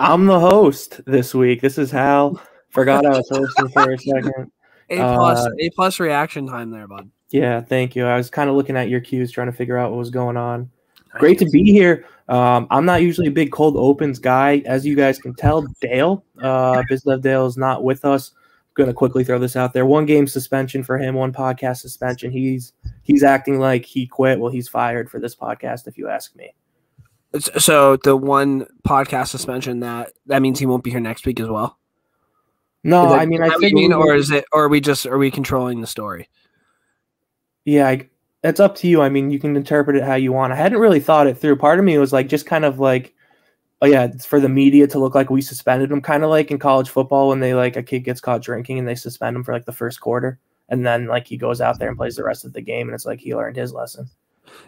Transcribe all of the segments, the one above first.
I'm the host this week. This is Hal. Forgot I was hosting for a second. A plus reaction time there, bud. Yeah, thank you. I was kind of looking at your cues, trying to figure out what was going on. Great to be here. I'm not usually a big cold opens guy. As you guys can tell, Dale, Bislev Dale is not with us. I'm going to quickly throw this out there. 1 game suspension for him, 1 podcast suspension. He's acting like he quit. Well, he's fired for this podcast, if you ask me. So the 1 podcast suspension, that means he won't be here next week as well? No, I mean, I think, are we controlling the story? Yeah, it's up to you. I mean, you can interpret it how you want. I hadn't really thought it through. Part of me was like, just kind of like, oh yeah, it's for the media to look like we suspended him, kind of like in college football when they like a kid gets caught drinking and they suspend him for like the first quarter, and then like he goes out there and plays the rest of the game, and it's like he learned his lesson.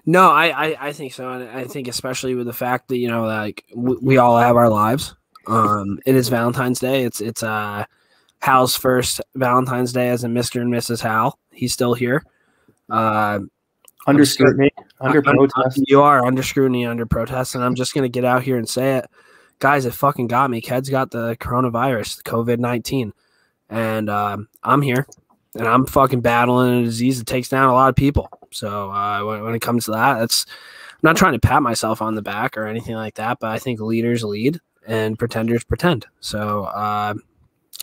No, I think so, and I think especially with the fact that like we all have our lives. It is Valentine's Day. It's Hal's first Valentine's Day as a Mr. and Mrs. Hal. He's still here. Under scrutiny, under protest. You are under scrutiny, under protest, and I'm just gonna get out here and say it, guys. It fucking got me. Ked's got the coronavirus, COVID-19, and I'm here, and I'm fucking battling a disease that takes down a lot of people. So when it comes to that, I'm not trying to pat myself on the back or anything like that, but I think leaders lead and pretenders pretend. So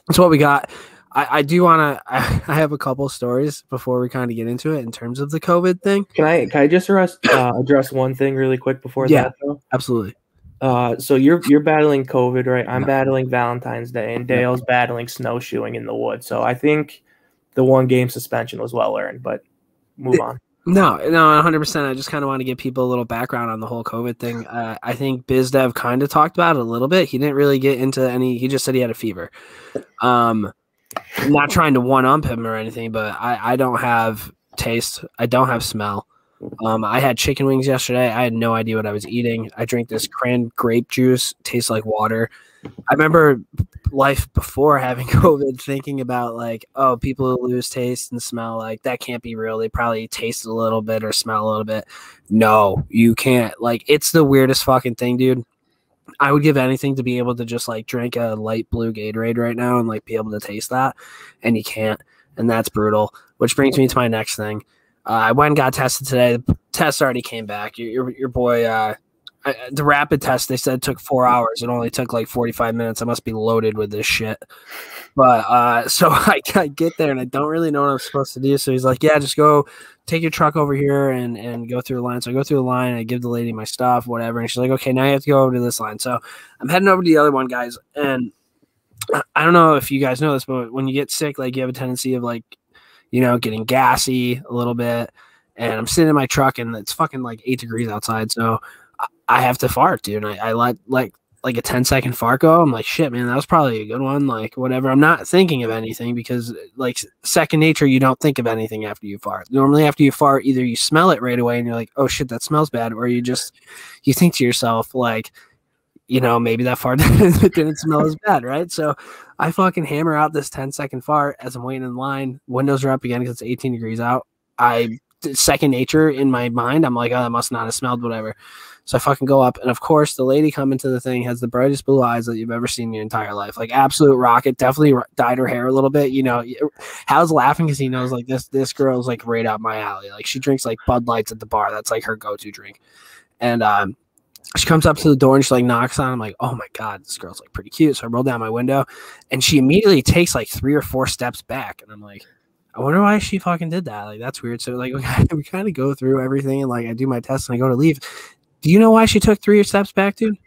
that's what we got. I do want to. I have a couple stories before we kind of get into it in terms of the COVID thing. Can I just address one thing really quick before that? Though? Absolutely. So you're battling COVID, right? I'm battling Valentine's Day, and Dale's battling snowshoeing in the woods. So I think the 1 game suspension was well earned. But move on. No, 100%. I just kind of want to give people a little background on the whole COVID thing. I think BizDev kind of talked about it a little bit. He didn't really get into any. He just said he had a fever. I'm not trying to one-up him or anything, but I don't have taste. I don't have smell. I had chicken wings yesterday. I had no idea what I was eating. I drank this cran grape juice. Tastes like water. I remember life before having COVID thinking about like, oh, people who lose taste and smell, like that can't be real. They probably taste a little bit or smell a little bit. No, you can't. Like, it's the weirdest fucking thing, dude. I would give anything to be able to just like drink a light blue Gatorade right now and like be able to taste that, and you can't, and that's brutal. Which brings me to my next thing. I went and got tested today. The test already came back. Your boy, the rapid test, they said took 4 hours. It only took like 45 minutes. I must be loaded with this shit. But so I get there and I don't really know what I'm supposed to do. So he's like, yeah, just go take your truck over here and go through the line. So I go through the line and I give the lady my stuff, whatever. And she's like, okay, now you have to go over to this line. So I'm heading over to the other one, guys. And I don't know if you guys know this, but when you get sick, like you have a tendency of like, getting gassy a little bit. And I'm sitting in my truck and it's fucking like 8 degrees outside. So I have to fart, dude. And I let like a 10-second fart go. I'm like, shit, man, that was probably a good one. Like, whatever. I'm not thinking of anything because, like, second nature, you don't think of anything after you fart. Normally, after you fart, either you smell it right away and you're like, oh, shit, that smells bad. Or you think to yourself, like, maybe that fart didn't smell as bad, right? So I fucking hammer out this 10-second fart as I'm waiting in line. Windows are up again because it's 18 degrees out. Second nature in my mind, I'm like, oh, that must not have smelled, whatever. So I fucking go up, and of course, the lady coming to the thing has the brightest blue eyes that you've ever seen in your entire life. Like, absolute rocket. Definitely dyed her hair a little bit. Hal's laughing because he knows, like, this girl is, like, right up my alley. Like, she drinks, like, Bud Lights at the bar. That's, like, her go-to drink. And she comes up to the door, and she, like, knocks on. I'm like, oh, my God, this girl's, like, pretty cute. So I roll down my window, and she immediately takes, like, 3 or 4 steps back. And I'm like, I wonder why she fucking did that. Like, that's weird. So, like, we kind of go through everything, and, like, I do my test, and I go to leave. Do you know why she took 3 steps back, dude?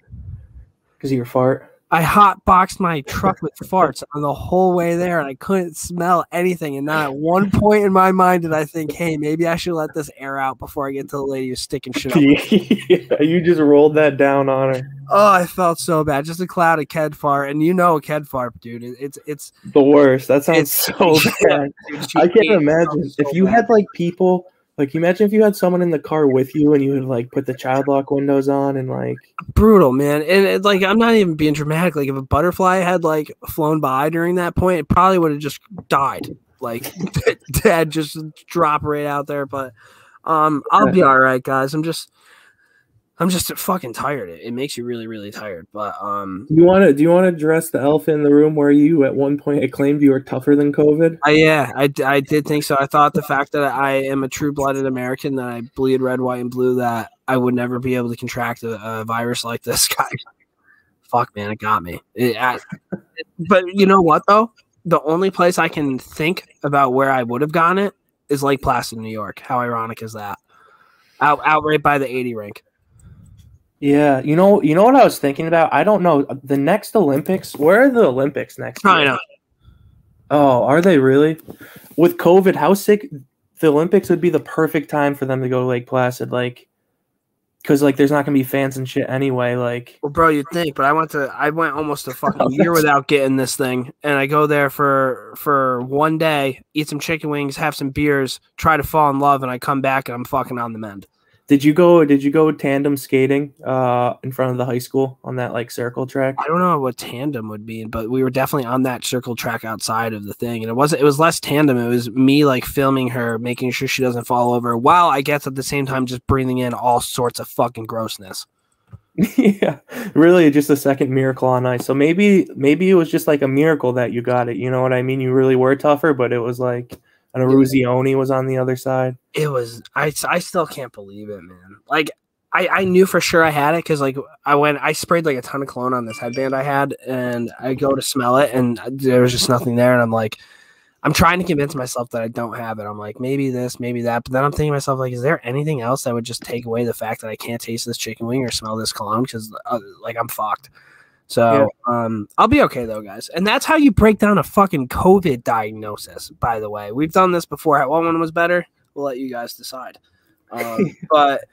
Because of your fart? I hot-boxed my truck with farts on the whole way there, and I couldn't smell anything. And not at one point in my mind did I think, hey, maybe I should let this air out before I get to the lady who's sticking shit up. You just rolled that down on her. Oh, I felt so bad. Just a cloud of Ked fart. And a Ked fart, dude. It's the worst. That sounds so bad. Dude, I can't imagine. If you had, like, people... Like, imagine if you had someone in the car with you and you would, like, put the child lock windows on and, like... Brutal, man. And, like, I'm not even being dramatic. Like, if a butterfly had, like, flown by during that point, it probably would have just died. Like, dead, just drop right out there. But I'll be all right, guys. I'm just fucking tired. It makes you really, really tired. But do you want to address the elephant in the room where you at one point claimed you were tougher than COVID? I did think so. I thought the fact that I am a true-blooded American, that I bleed red, white, and blue, that I would never be able to contract a virus like this guy. Fuck, man, it got me. But you know what, though? The only place I can think about where I would have gotten it is Lake Placid, New York. How ironic is that? Out right by the 80 rink. Yeah, you know what I was thinking about? I don't know. The next Olympics, where are the Olympics next year? China. Oh, are they really? With COVID, how sick the Olympics would be the perfect time for them to go to Lake Placid, like, because like there's not gonna be fans and shit anyway. Like, well, bro, you'd think, but I went almost a fucking year without getting this thing, and I go there for one day, eat some chicken wings, have some beers, try to fall in love, and I come back and I'm fucking on the mend. Did you go tandem skating in front of the high school on that like circle track? I don't know what tandem would be, but we were definitely on that circle track outside of the thing, and it was less tandem. It was me like filming her, making sure she doesn't fall over, while I guess at the same time just breathing in all sorts of fucking grossness. Yeah, really, just a second miracle on ice. So maybe it was just like a miracle that you got it. You know what I mean? You really were tougher, but it was like an Eruzione was on the other side. It was. I still can't believe it, man. Like I knew for sure I had it because like I sprayed like a ton of cologne on this headband I had, and I go to smell it, and there was just nothing there, and I'm like, I'm trying to convince myself that I don't have it. I'm like, maybe this, maybe that, but then I'm thinking to myself, like, is there anything else that would just take away the fact that I can't taste this chicken wing or smell this cologne? Because like I'm fucked. So I'll be okay though, guys. And that's how you break down a fucking COVID diagnosis, by the way. We've done this before. What one was better? We'll let you guys decide. But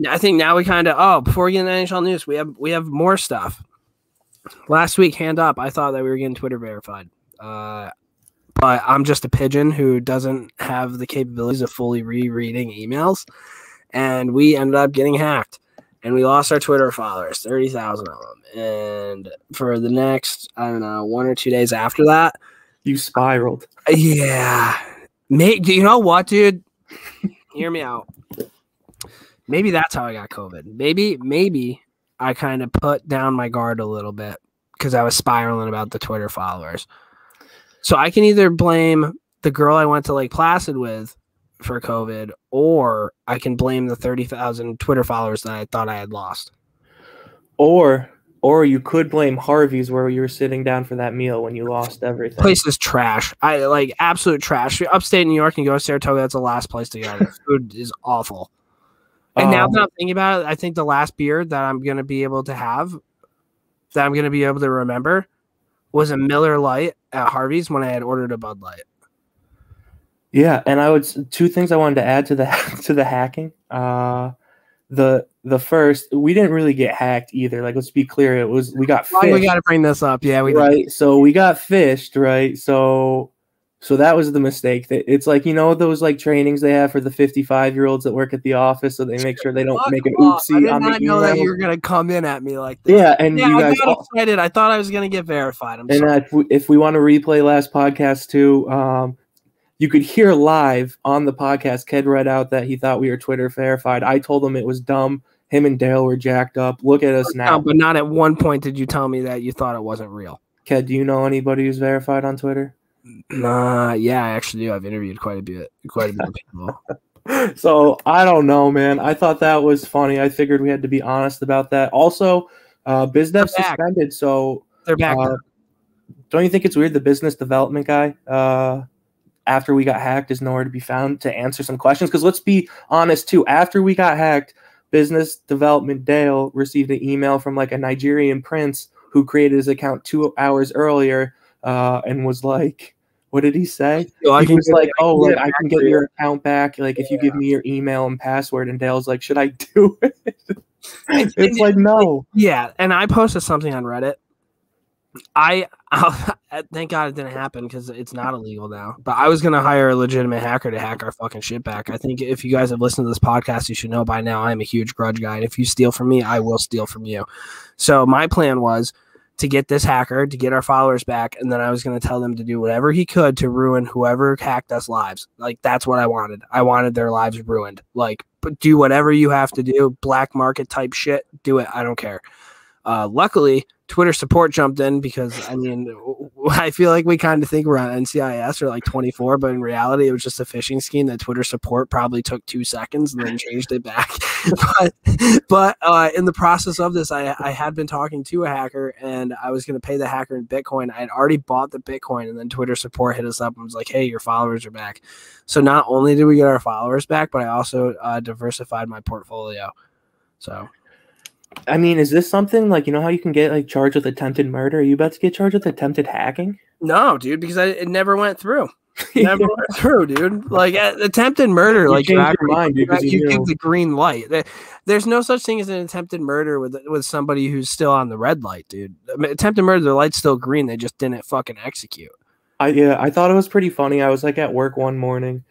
I think now we kind of before we get into NHL news, we have more stuff. Last week, hand up, I thought that we were getting Twitter verified. But I'm just a pigeon who doesn't have the capabilities of fully rereading emails. And we ended up getting hacked. And we lost our Twitter followers, 30,000 of them. And for the next, I don't know, 1 or 2 days after that, you spiraled. Yeah. Do you know what, dude? Hear me out. Maybe that's how I got COVID. Maybe I kind of put down my guard a little bit because I was spiraling about the Twitter followers. So I can either blame the girl I went to Lake Placid with for COVID, or I can blame the 30,000 Twitter followers that I thought I had lost. Or you could blame Harvey's where you were sitting down for that meal when you lost everything. Place is trash. I like absolute trash. Upstate New York and go to Saratoga, that's the last place to go. The food is awful. And now that I'm thinking about it, I think the last beer that I'm going to be able to have, that I'm going to be able to remember, was a Miller Lite at Harvey's when I had ordered a Bud Light. Yeah, and two things I wanted to add to the hacking. The first, we didn't really get hacked either. Like, let's be clear, we got fished. We got to bring this up. Yeah, we right. Did. So we got fished, right? So that was the mistake. It's like, you know, those like trainings they have for the 55-year-olds that work at the office, so they make sure they don't make an oopsie. I did not know that you were gonna come in at me like this. Yeah, and you guys got excited. I thought I was gonna get verified. If we want to replay last podcast too, you could hear live on the podcast, Ked read out that he thought we were Twitter verified. I told him it was dumb. Him and Dale were jacked up. Look at us now. But not at one point did you tell me that you thought it wasn't real. Ked, do you know anybody who's verified on Twitter? Yeah, I actually do. I've interviewed quite a bit of people. So I don't know, man. I thought that was funny. I figured we had to be honest about that. Also, BizDev suspended, so they're back. Don't you think it's weird the business development guy, after we got hacked, is nowhere to be found to answer some questions? Because let's be honest too. After we got hacked, business development Dale received an email from like a Nigerian prince who created his account 2 hours earlier. And was like, what did he say? He was like, I can get your account back, like if you give me your email and password. And Dale's like, should I do it? It's like, no. Yeah, and I posted something on Reddit. I thank God it didn't happen because it's not illegal now. But I was gonna hire a legitimate hacker to hack our fucking shit back. I think if you guys have listened to this podcast, you should know by now I'm a huge grudge guy. And if you steal from me, I will steal from you. So my plan was to get this hacker, to get our followers back, and then I was going to tell them to do whatever he could to ruin whoever hacked us lives. Like, that's what I wanted. I wanted their lives ruined. Like, do whatever you have to do, black market type shit, do it. I don't care. Luckily, Twitter support jumped in because, I mean, I feel like we kind of think we're on NCIS or like 24, but in reality, it was just a phishing scheme that Twitter support probably took 2 seconds and then changed it back. but in the process of this, I had been talking to a hacker and I was going to pay the hacker in Bitcoin. I had already bought the Bitcoin, and then Twitter support hit us up and was like, hey, your followers are back. So not only did we get our followers back, but I also diversified my portfolio. So... I mean, is this something like, you know how you can get like charged with attempted murder? Are you about to get charged with attempted hacking? No, dude, because it never went through. Never went through, dude. Like attempted murder, like you give the green light. There's no such thing as an attempted murder with somebody who's still on the red light, dude. I mean, attempted murder, the light's still green. They just didn't fucking execute. I thought it was pretty funny. I was like at work one morning,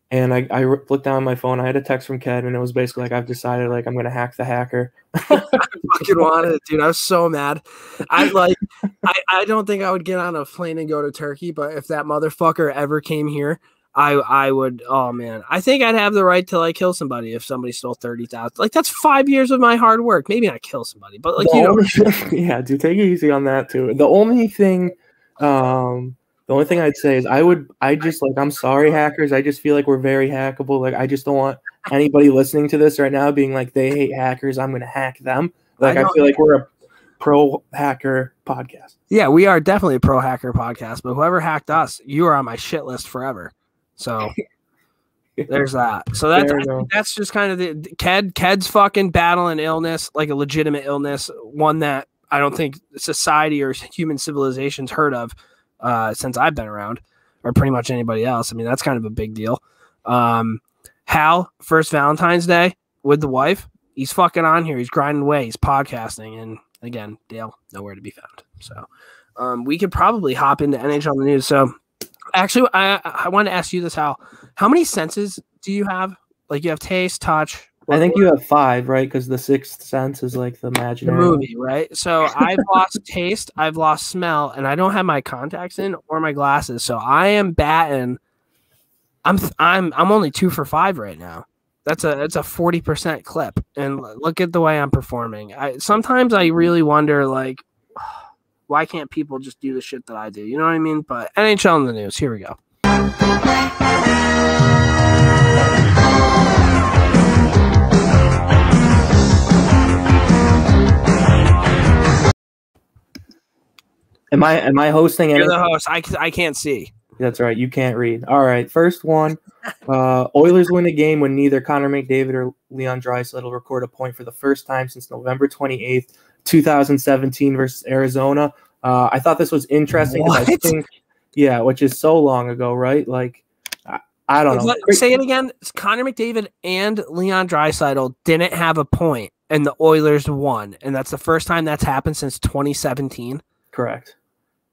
and I looked down my phone. I had a text from Ked, and it was basically like, I've decided like I'm going to hack the hacker. I fucking wanted it, dude. I was so mad. I don't think I would get on a plane and go to Turkey, but if that motherfucker ever came here, I would. Oh man, I think I'd have the right to like kill somebody if somebody stole 30,000. Like that's 5 years of my hard work. Maybe not kill somebody, but like yeah, dude, take it easy on that too. The only thing I'd say is I'm sorry, hackers. I just feel like we're very hackable. Like, I just don't want anybody listening to this right now being like, they hate hackers, I'm going to hack them. Like, I feel like we're a pro hacker podcast. Yeah, we are definitely a pro hacker podcast, but whoever hacked us, you are on my shit list forever. So there's that. So that's just kind of the Ked's fucking battling illness, like a legitimate illness, one that I don't think society or human civilization's heard of. Since I've been around, or pretty much anybody else. I mean, that's kind of a big deal. Hal, first Valentine's Day with the wife, he's fucking on here. He's grinding away. He's podcasting. And again, Dale, nowhere to be found. So we could probably hop into NHL on the news. So actually, I want to ask you this, Hal. How many senses do you have? Like you have taste, touch, I think you have 5, right? Because the sixth sense is like the imaginary movie, right? So I've lost taste, I've lost smell, and I don't have my contacts in or my glasses. So I am batting. I'm only 2 for 5 right now. It's a 40% clip, and look at the way I'm performing. Sometimes I really wonder, like, why can't people just do the shit that I do? You know what I mean? But NHL in the news. Here we go. Am I hosting anything? You're the host. I can't see. That's right. You can't read. All right. First one. Oilers win a game when neither Connor McDavid or Leon Draisaitl record a point for the first time since November 28th, 2017 versus Arizona. I thought this was interesting. I think, yeah, which is so long ago, right? Like, I don't know. Say it again. Connor McDavid and Leon Draisaitl didn't have a point, and the Oilers won. And that's the first time that's happened since 2017. Correct.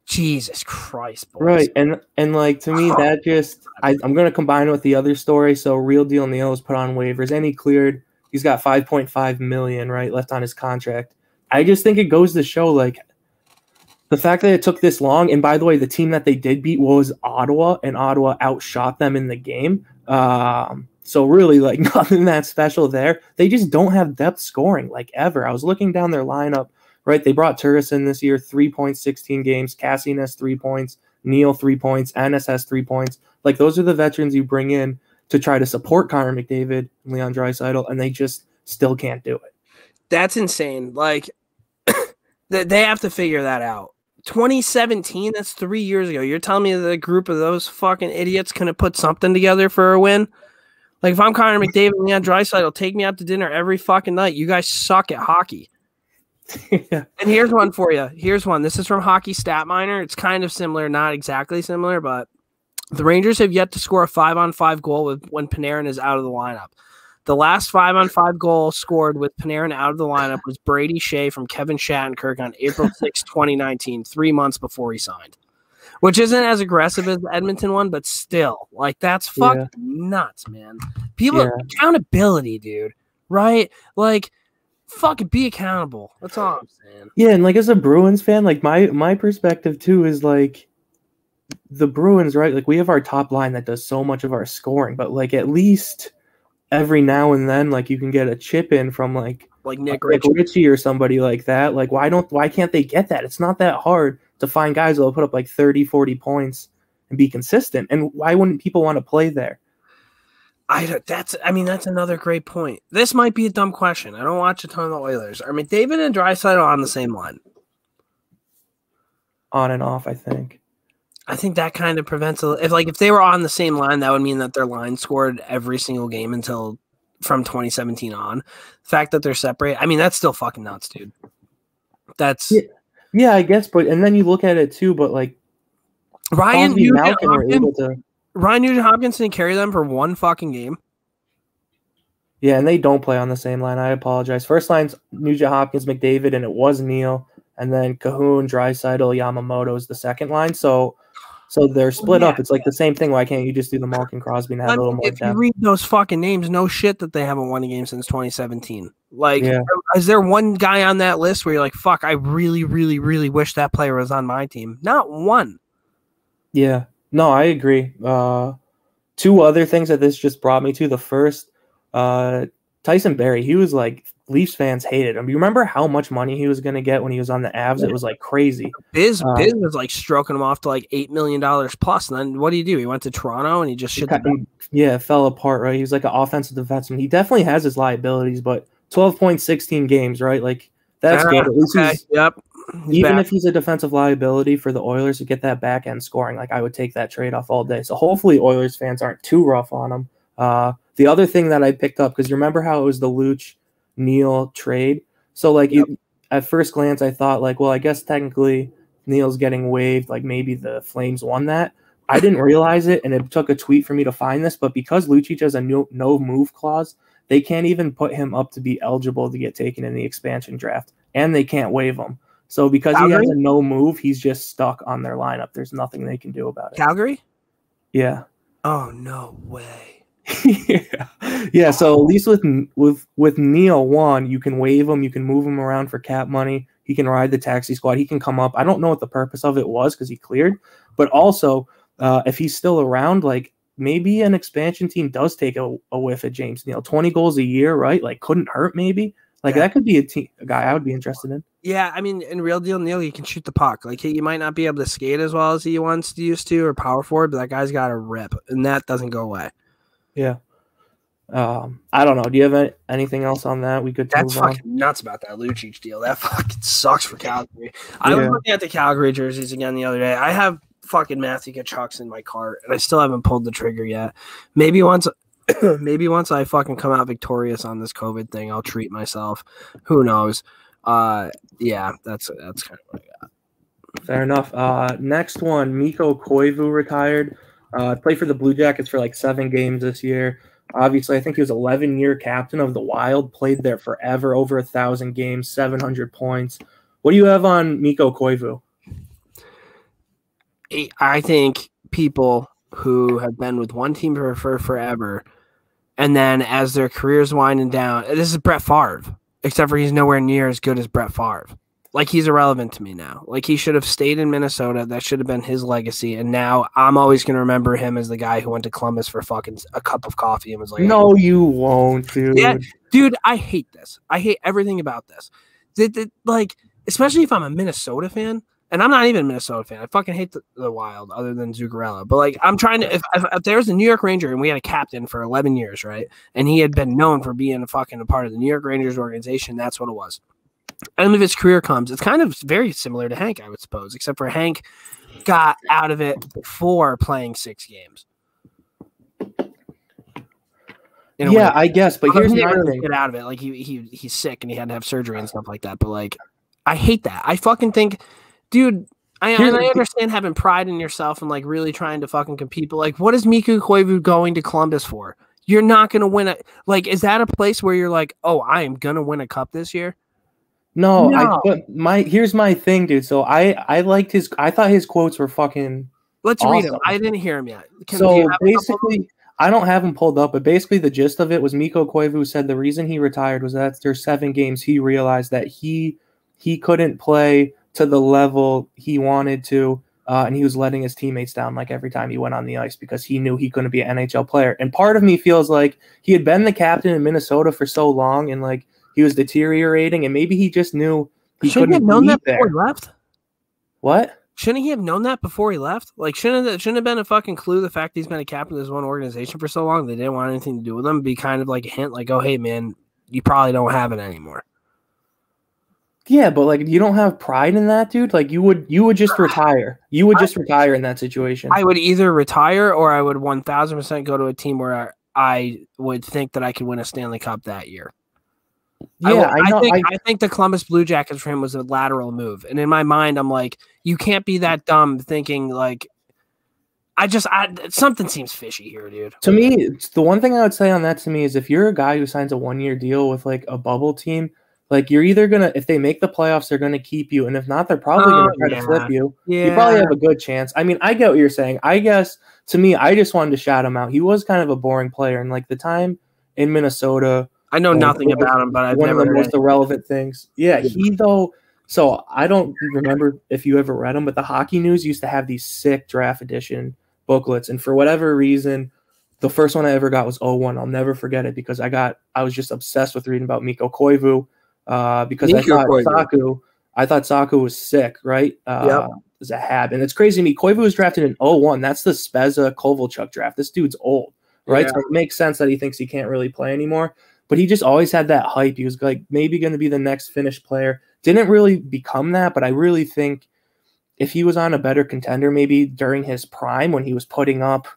Jesus Christ, boys. Right, and like to me that just I'm gonna combine it with the other story. So Real Deal Neal was put on waivers and he cleared. He's got $5.5 million left on his contract. I just think it goes to show like the fact that it took this long. And by the way, the team that they did beat was Ottawa, and Ottawa outshot them in the game. So really like nothing that special there. They just don't have depth scoring like ever. I was looking down their lineup. Right, they brought Turris in this year, 3 points, 16 games. Cassian has 3 points. Neal, 3 points. Ennis has 3 points. Like, those are the veterans you bring in to try to support Connor McDavid and Leon Draisaitl, and they just still can't do it. That's insane. Like, they have to figure that out. 2017, that's 3 years ago. You're telling me that a group of those fucking idiots couldn't put something together for a win? Like, if I'm Connor McDavid and Leon Draisaitl, take me out to dinner every fucking night. You guys suck at hockey. Yeah. And here's one for you. Here's one. This is from Hockey Stat Miner. It's kind of similar, not exactly similar, but the Rangers have yet to score a 5-on-5 goal when Panarin is out of the lineup. The last 5-on-5 goal scored with Panarin out of the lineup was Brady Shea from Kevin Shattenkirk on April 6, 2019, 3 months before he signed. Which isn't as aggressive as the Edmonton one, but still, like, that's fucking nuts, man. Accountability, dude, right? Like, fucking be accountable. That's all I'm saying. Yeah, and like as a Bruins fan, like my perspective too is like the Bruins, right? Like we have our top line that does so much of our scoring, but like at least every now and then, like you can get a chip in from like Nick Ritchie or somebody like that. Like why can't they get that? It's not that hard to find guys that'll put up like 30, 40 points and be consistent. And why wouldn't people want to play there? That's another great point. This might be a dumb question. I don't watch a ton of the Oilers. Are McDavid and Draisaitl on the same line? On and off, I think. I think that kind of prevents if they were on the same line, that would mean that their line scored every single game until from 2017 on. The fact that they're separate, I mean, that's still fucking nuts, dude. That's yeah, I guess, but and then you look at it too, but like Ryan Nugent-Hopkins didn't carry them for one fucking game. Yeah, and they don't play on the same line. I apologize. First line's Nugent-Hopkins, McDavid, and it was Neal. And then Cahoon, Draisaitl, Yamamoto is the second line. So they're split up. It's like the same thing. Why can't you just do the Malkin Crosby and have a little more depth? If you read those fucking names, no shit that they haven't won a game since 2017. Like, is there one guy on that list where you're like, fuck, I really, really, really wish that player was on my team? Not one. Yeah. No, I agree. Two other things that this just brought me to. The first, Tyson Barrie, he was like, Leafs fans hated him. You remember how much money he was going to get when he was on the Avs? It was like crazy. Biz was like stroking him off to like $8 million plus. And then what do? He went to Toronto and he just shit. It fell apart, right? He was like an offensive defenseman. He definitely has his liabilities, but 12 points, 16 games, right? Like that's good. At least even if he's a defensive liability for the Oilers to get that back end scoring, like I would take that trade off all day. So hopefully Oilers fans aren't too rough on him. The other thing that I picked up, because you remember how it was the Luch Neal trade. So like at first glance, I thought like, well, I guess technically Neal's getting waived. Like maybe the Flames won that. I didn't realize it, and it took a tweet for me to find this. But because Lucic has a no move clause, they can't even put him up to be eligible to get taken in the expansion draft, and they can't waive him. So because he has a no move, he's just stuck on their lineup. There's nothing they can do about it. Calgary? Yeah. Oh no way. Yeah. So at least with Neal, one, you can waive him, you can move him around for cap money. He can ride the taxi squad. He can come up. I don't know what the purpose of it was because he cleared, but also if he's still around, like maybe an expansion team does take a whiff at James Neal. 20 goals a year, right? Like couldn't hurt maybe. Like that could be a guy I would be interested in. Yeah, I mean, in real deal, Neal, he can shoot the puck. Like he might not be able to skate as well as he once used to, or power forward, but that guy's got a rip, and that doesn't go away. Yeah. I don't know. Do you have anything else on that? We could. That's fucking nuts about that Lucic deal. That fucking sucks for Calgary. I was looking at the Calgary jerseys again the other day. I have fucking Matthew Tkachuk's in my cart, and I still haven't pulled the trigger yet. Maybe once I fucking come out victorious on this COVID thing, I'll treat myself. Who knows? Yeah, that's kind of what I got. Fair enough. Next one, Miko Koivu retired. Played for the Blue Jackets for like 7 games this year. Obviously, I think he was 11-year captain of the Wild, played there forever, over 1,000 games, 700 points. What do you have on Miko Koivu? I think people who have been with one team for forever, and then as their careers winding down, this is Brett Favre, except for he's nowhere near as good as Brett Favre. Like, he's irrelevant to me now. Like, he should have stayed in Minnesota. That should have been his legacy. And now I'm always going to remember him as the guy who went to Columbus for fucking a cup of coffee and was like, no, you won't, dude. Yeah, dude, I hate this. I hate everything about this. Like, especially if I'm a Minnesota fan. And I'm not even a Minnesota fan. I fucking hate the Wild other than Zuccarello. But, like, I'm trying to – if there was a New York Ranger and we had a captain for 11 years, right, and he had been known for being a part of the New York Rangers organization, that's what it was. End of his career comes. It's kind of very similar to Hank, I would suppose, except for Hank got out of it before playing 6 games. Yeah, I guess, but here's my thing. Get out of it. Like, he's sick and he had to have surgery and stuff like that. But, like, I hate that. I fucking think, dude, I understand having pride in yourself and, like, really trying to fucking compete. But, like, what is Mikko Koivu going to Columbus for? You're not going to win it. Like, is that a place where you're like, oh, I am going to win a cup this year? No. Here's my thing, dude. So I liked I thought his quotes were fucking Let's awesome. read them. I didn't hear him yet. So basically, I don't have them pulled up, but basically the gist of it was Mikko Koivu said the reason he retired was that after 7 games he realized that he couldn't play to the level he wanted to, and he was letting his teammates down like every time he went on the ice because he knew he couldn't be an NHL player. And part of me feels like he had been the captain in Minnesota for so long, and like he was deteriorating, and maybe he just knew he couldn't have known that before he left. What? Shouldn't he have known that before he left? Like, shouldn't have been a fucking clue the fact he's been a captain of this one organization for so long? They didn't want anything to do with him. Be kind of like a hint, like, oh, hey, man, you probably don't have it anymore. Yeah, but like you don't have pride in that, dude. Like you would just retire. You would just retire in that situation. I would either retire or I would 1,000% go to a team where I would think that I could win a Stanley Cup that year. Yeah, I think the Columbus Blue Jackets for him was a lateral move, and in my mind, I'm like, you can't be that dumb thinking like. Something seems fishy here, dude. To me, it's the one thing I would say on that to me is if you're a guy who signs a 1-year deal with like a bubble team. Like you're either gonna, if they make the playoffs, they're gonna keep you, and if not, they're probably gonna try to flip you. Yeah. You probably have a good chance. I mean, I get what you're saying. I guess to me, I just wanted to shout him out. He was kind of a boring player, and like the time in Minnesota, I know nothing about him, but I've one never of the most irrelevant things. Yeah, he though. So I don't remember if you ever read them, but the Hockey News used to have these sick draft edition booklets, and for whatever reason, the first one I ever got was 01. I'll never forget it because I was just obsessed with reading about Mikko Koivu. Because I thought Saku was sick, right? As a hab. And it's crazy to me. Koivu was drafted in 01. That's the Spezza Kovalchuk draft. This dude's old, right? Yeah. So it makes sense that he thinks he can't really play anymore. But he just always had that hype. He was like maybe going to be the next Finnish player. Didn't really become that, but I really think if he was on a better contender, maybe during his prime when he was putting up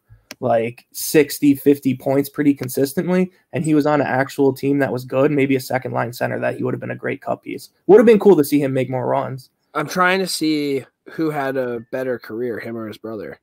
like 60, 50 points pretty consistently, and he was on an actual team that was good, maybe a second line center, that he would have been a great cup piece. Would have been cool to see him make more runs. I'm trying to see who had a better career, him or his brother.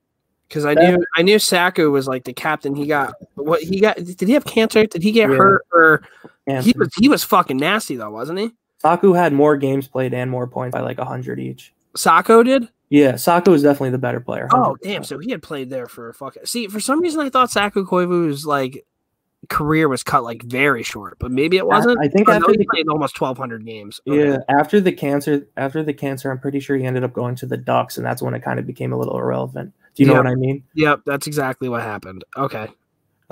Because I knew Saku was like the captain. Did he have cancer? Did he get hurt? Or he was fucking nasty though, wasn't he? Saku had more games played and more points by like 100 each. Saku did? Yeah, Saku was definitely the better player. 100%. Oh, damn. So he had played there for fucking... See, for some reason I thought Saku Koivu's like career was cut like very short, but maybe it wasn't. I think after he played almost 1,200 games. Okay. Yeah, after the cancer, I'm pretty sure he ended up going to the Ducks, and that's when it kind of became a little irrelevant. Do you know what I mean? Yep, that's exactly what happened. Okay.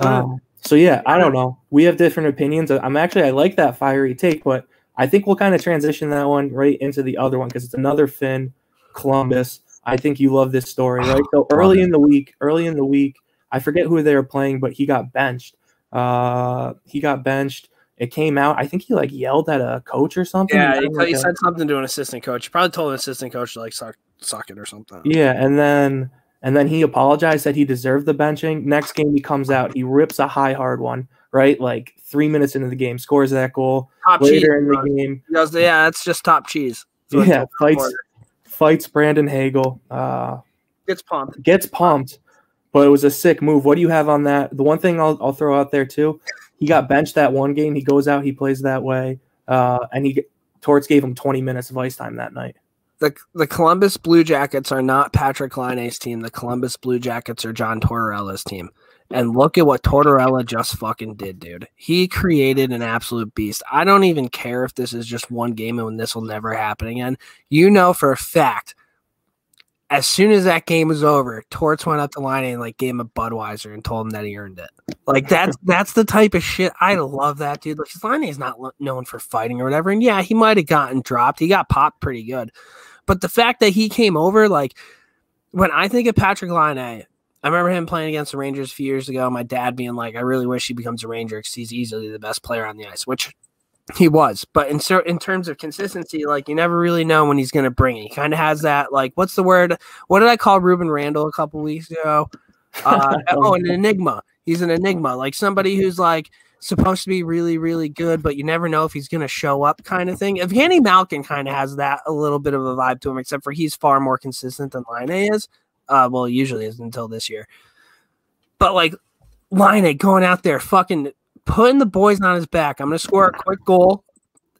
So yeah, I don't know. We have different opinions. I like that fiery take, but I think we'll kind of transition that one right into the other one because it's another Finn, Columbus. I think you love this story, right? So early in the week, I forget who they were playing, but he got benched. It came out. I think he like yelled at a coach or something. Yeah, he said something to an assistant coach. He probably told an assistant coach to like suck it or something. Yeah, and then he apologized, said he deserved the benching. Next game he comes out, he rips a hard one, right? Like 3 minutes into the game, scores that goal. Top later cheese, in the game. He goes, yeah, that's just top cheese. Yeah, fights Brandon Hagel. Gets pumped. But it was a sick move. What do you have on that? The one thing I'll throw out there too, he got benched that one game. He goes out, he plays that way, and Torts gave him 20 minutes of ice time that night. The Columbus Blue Jackets are not Patrik Laine's team. The Columbus Blue Jackets are John Tortorella's team. And look at what Tortorella just fucking did, dude. He created an absolute beast. I don't even care if this is just one game and this will never happen again. You know for a fact, as soon as that game was over, Torts went up to Laine and like gave him a Budweiser and told him that he earned it. Like that's the type of shit. I love that, dude. Like Laine is not known for fighting or whatever. And yeah, he might have gotten dropped. He got popped pretty good. But the fact that he came over, like when I think of Patrik Laine, I remember him playing against the Rangers a few years ago. My dad being like, I really wish he becomes a Ranger because he's easily the best player on the ice, which he was. But in terms of consistency, like you never really know when he's going to bring it. He kind of has that, like, what's the word? What did I call Ruben Randall a couple weeks ago? An enigma. He's an enigma, like somebody who's like supposed to be really, really good, but you never know if he's going to show up kind of thing. Evgeny Malkin kind of has that a little bit of a vibe to him, except for he's far more consistent than Laine is. Well, he usually is until this year. But like Laine going out there, fucking putting the boys on his back. I'm going to score a quick goal.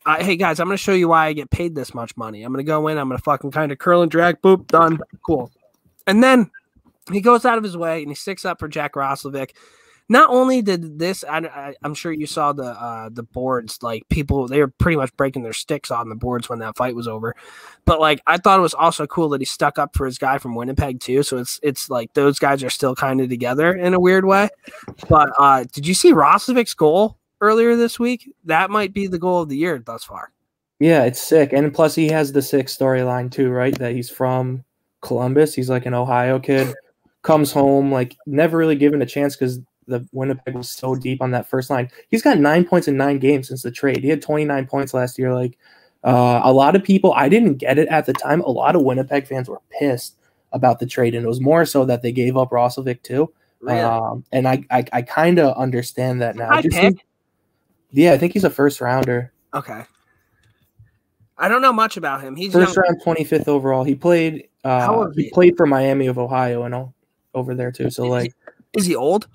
Hey guys, I'm going to show you why I get paid this much money. I'm going to go in. I'm going to fucking kind of curl and drag. Boop, done. Cool. And then he goes out of his way and he sticks up for Jack Roslovic. not only did this, I'm sure you saw the boards, like people, they were pretty much breaking their sticks on the boards when that fight was over. But like, I thought it was also cool that he stuck up for his guy from Winnipeg too. So it's like those guys are still kind of together in a weird way. But did you see Roslovic's goal earlier this week? That might be the goal of the year thus far. Yeah, it's sick. And plus he has the sick storyline too, right? That he's from Columbus. He's like an Ohio kid, comes home, like never really given a chance because the Winnipeg was so deep on that first line. He's got 9 points in 9 games since the trade. He had 29 points last year. Like a lot of people, I didn't get it at the time. A lot of Winnipeg fans were pissed about the trade, and it was more so that they gave up Roslovic too. Really? And I kind of understand that now. I think he's a first rounder. Okay. I don't know much about him. He's first young. round, 25th overall. He played. He played for Miami of Ohio and over there too. So like, is he old?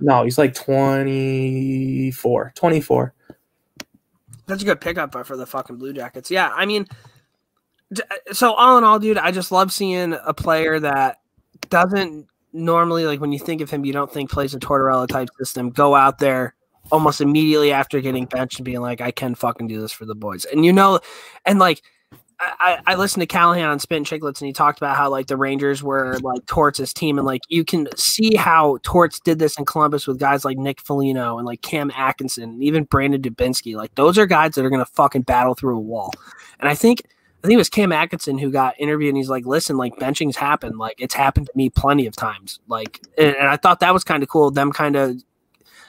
No, he's like 24. That's a good pickup for the fucking Blue Jackets. Yeah, I mean, so all in all, dude, I just love seeing a player that doesn't normally, like when you think of him, you don't think plays a Tortorella type system, go out there almost immediately after getting benched and being like, I can fucking do this for the boys. And and like I listened to Callahan on Spin Chicklets, and he talked about how like the Rangers were like Torts' team, and like you can see how Torts did this in Columbus with guys like Nick Foligno and like Cam Atkinson and even Brandon Dubinsky. Like those are guys that are gonna fucking battle through a wall. And I think it was Cam Atkinson who got interviewed, and he's like, listen, like benchings happen. Like it's happened to me plenty of times. Like, and I thought that was kind of cool. Them kind of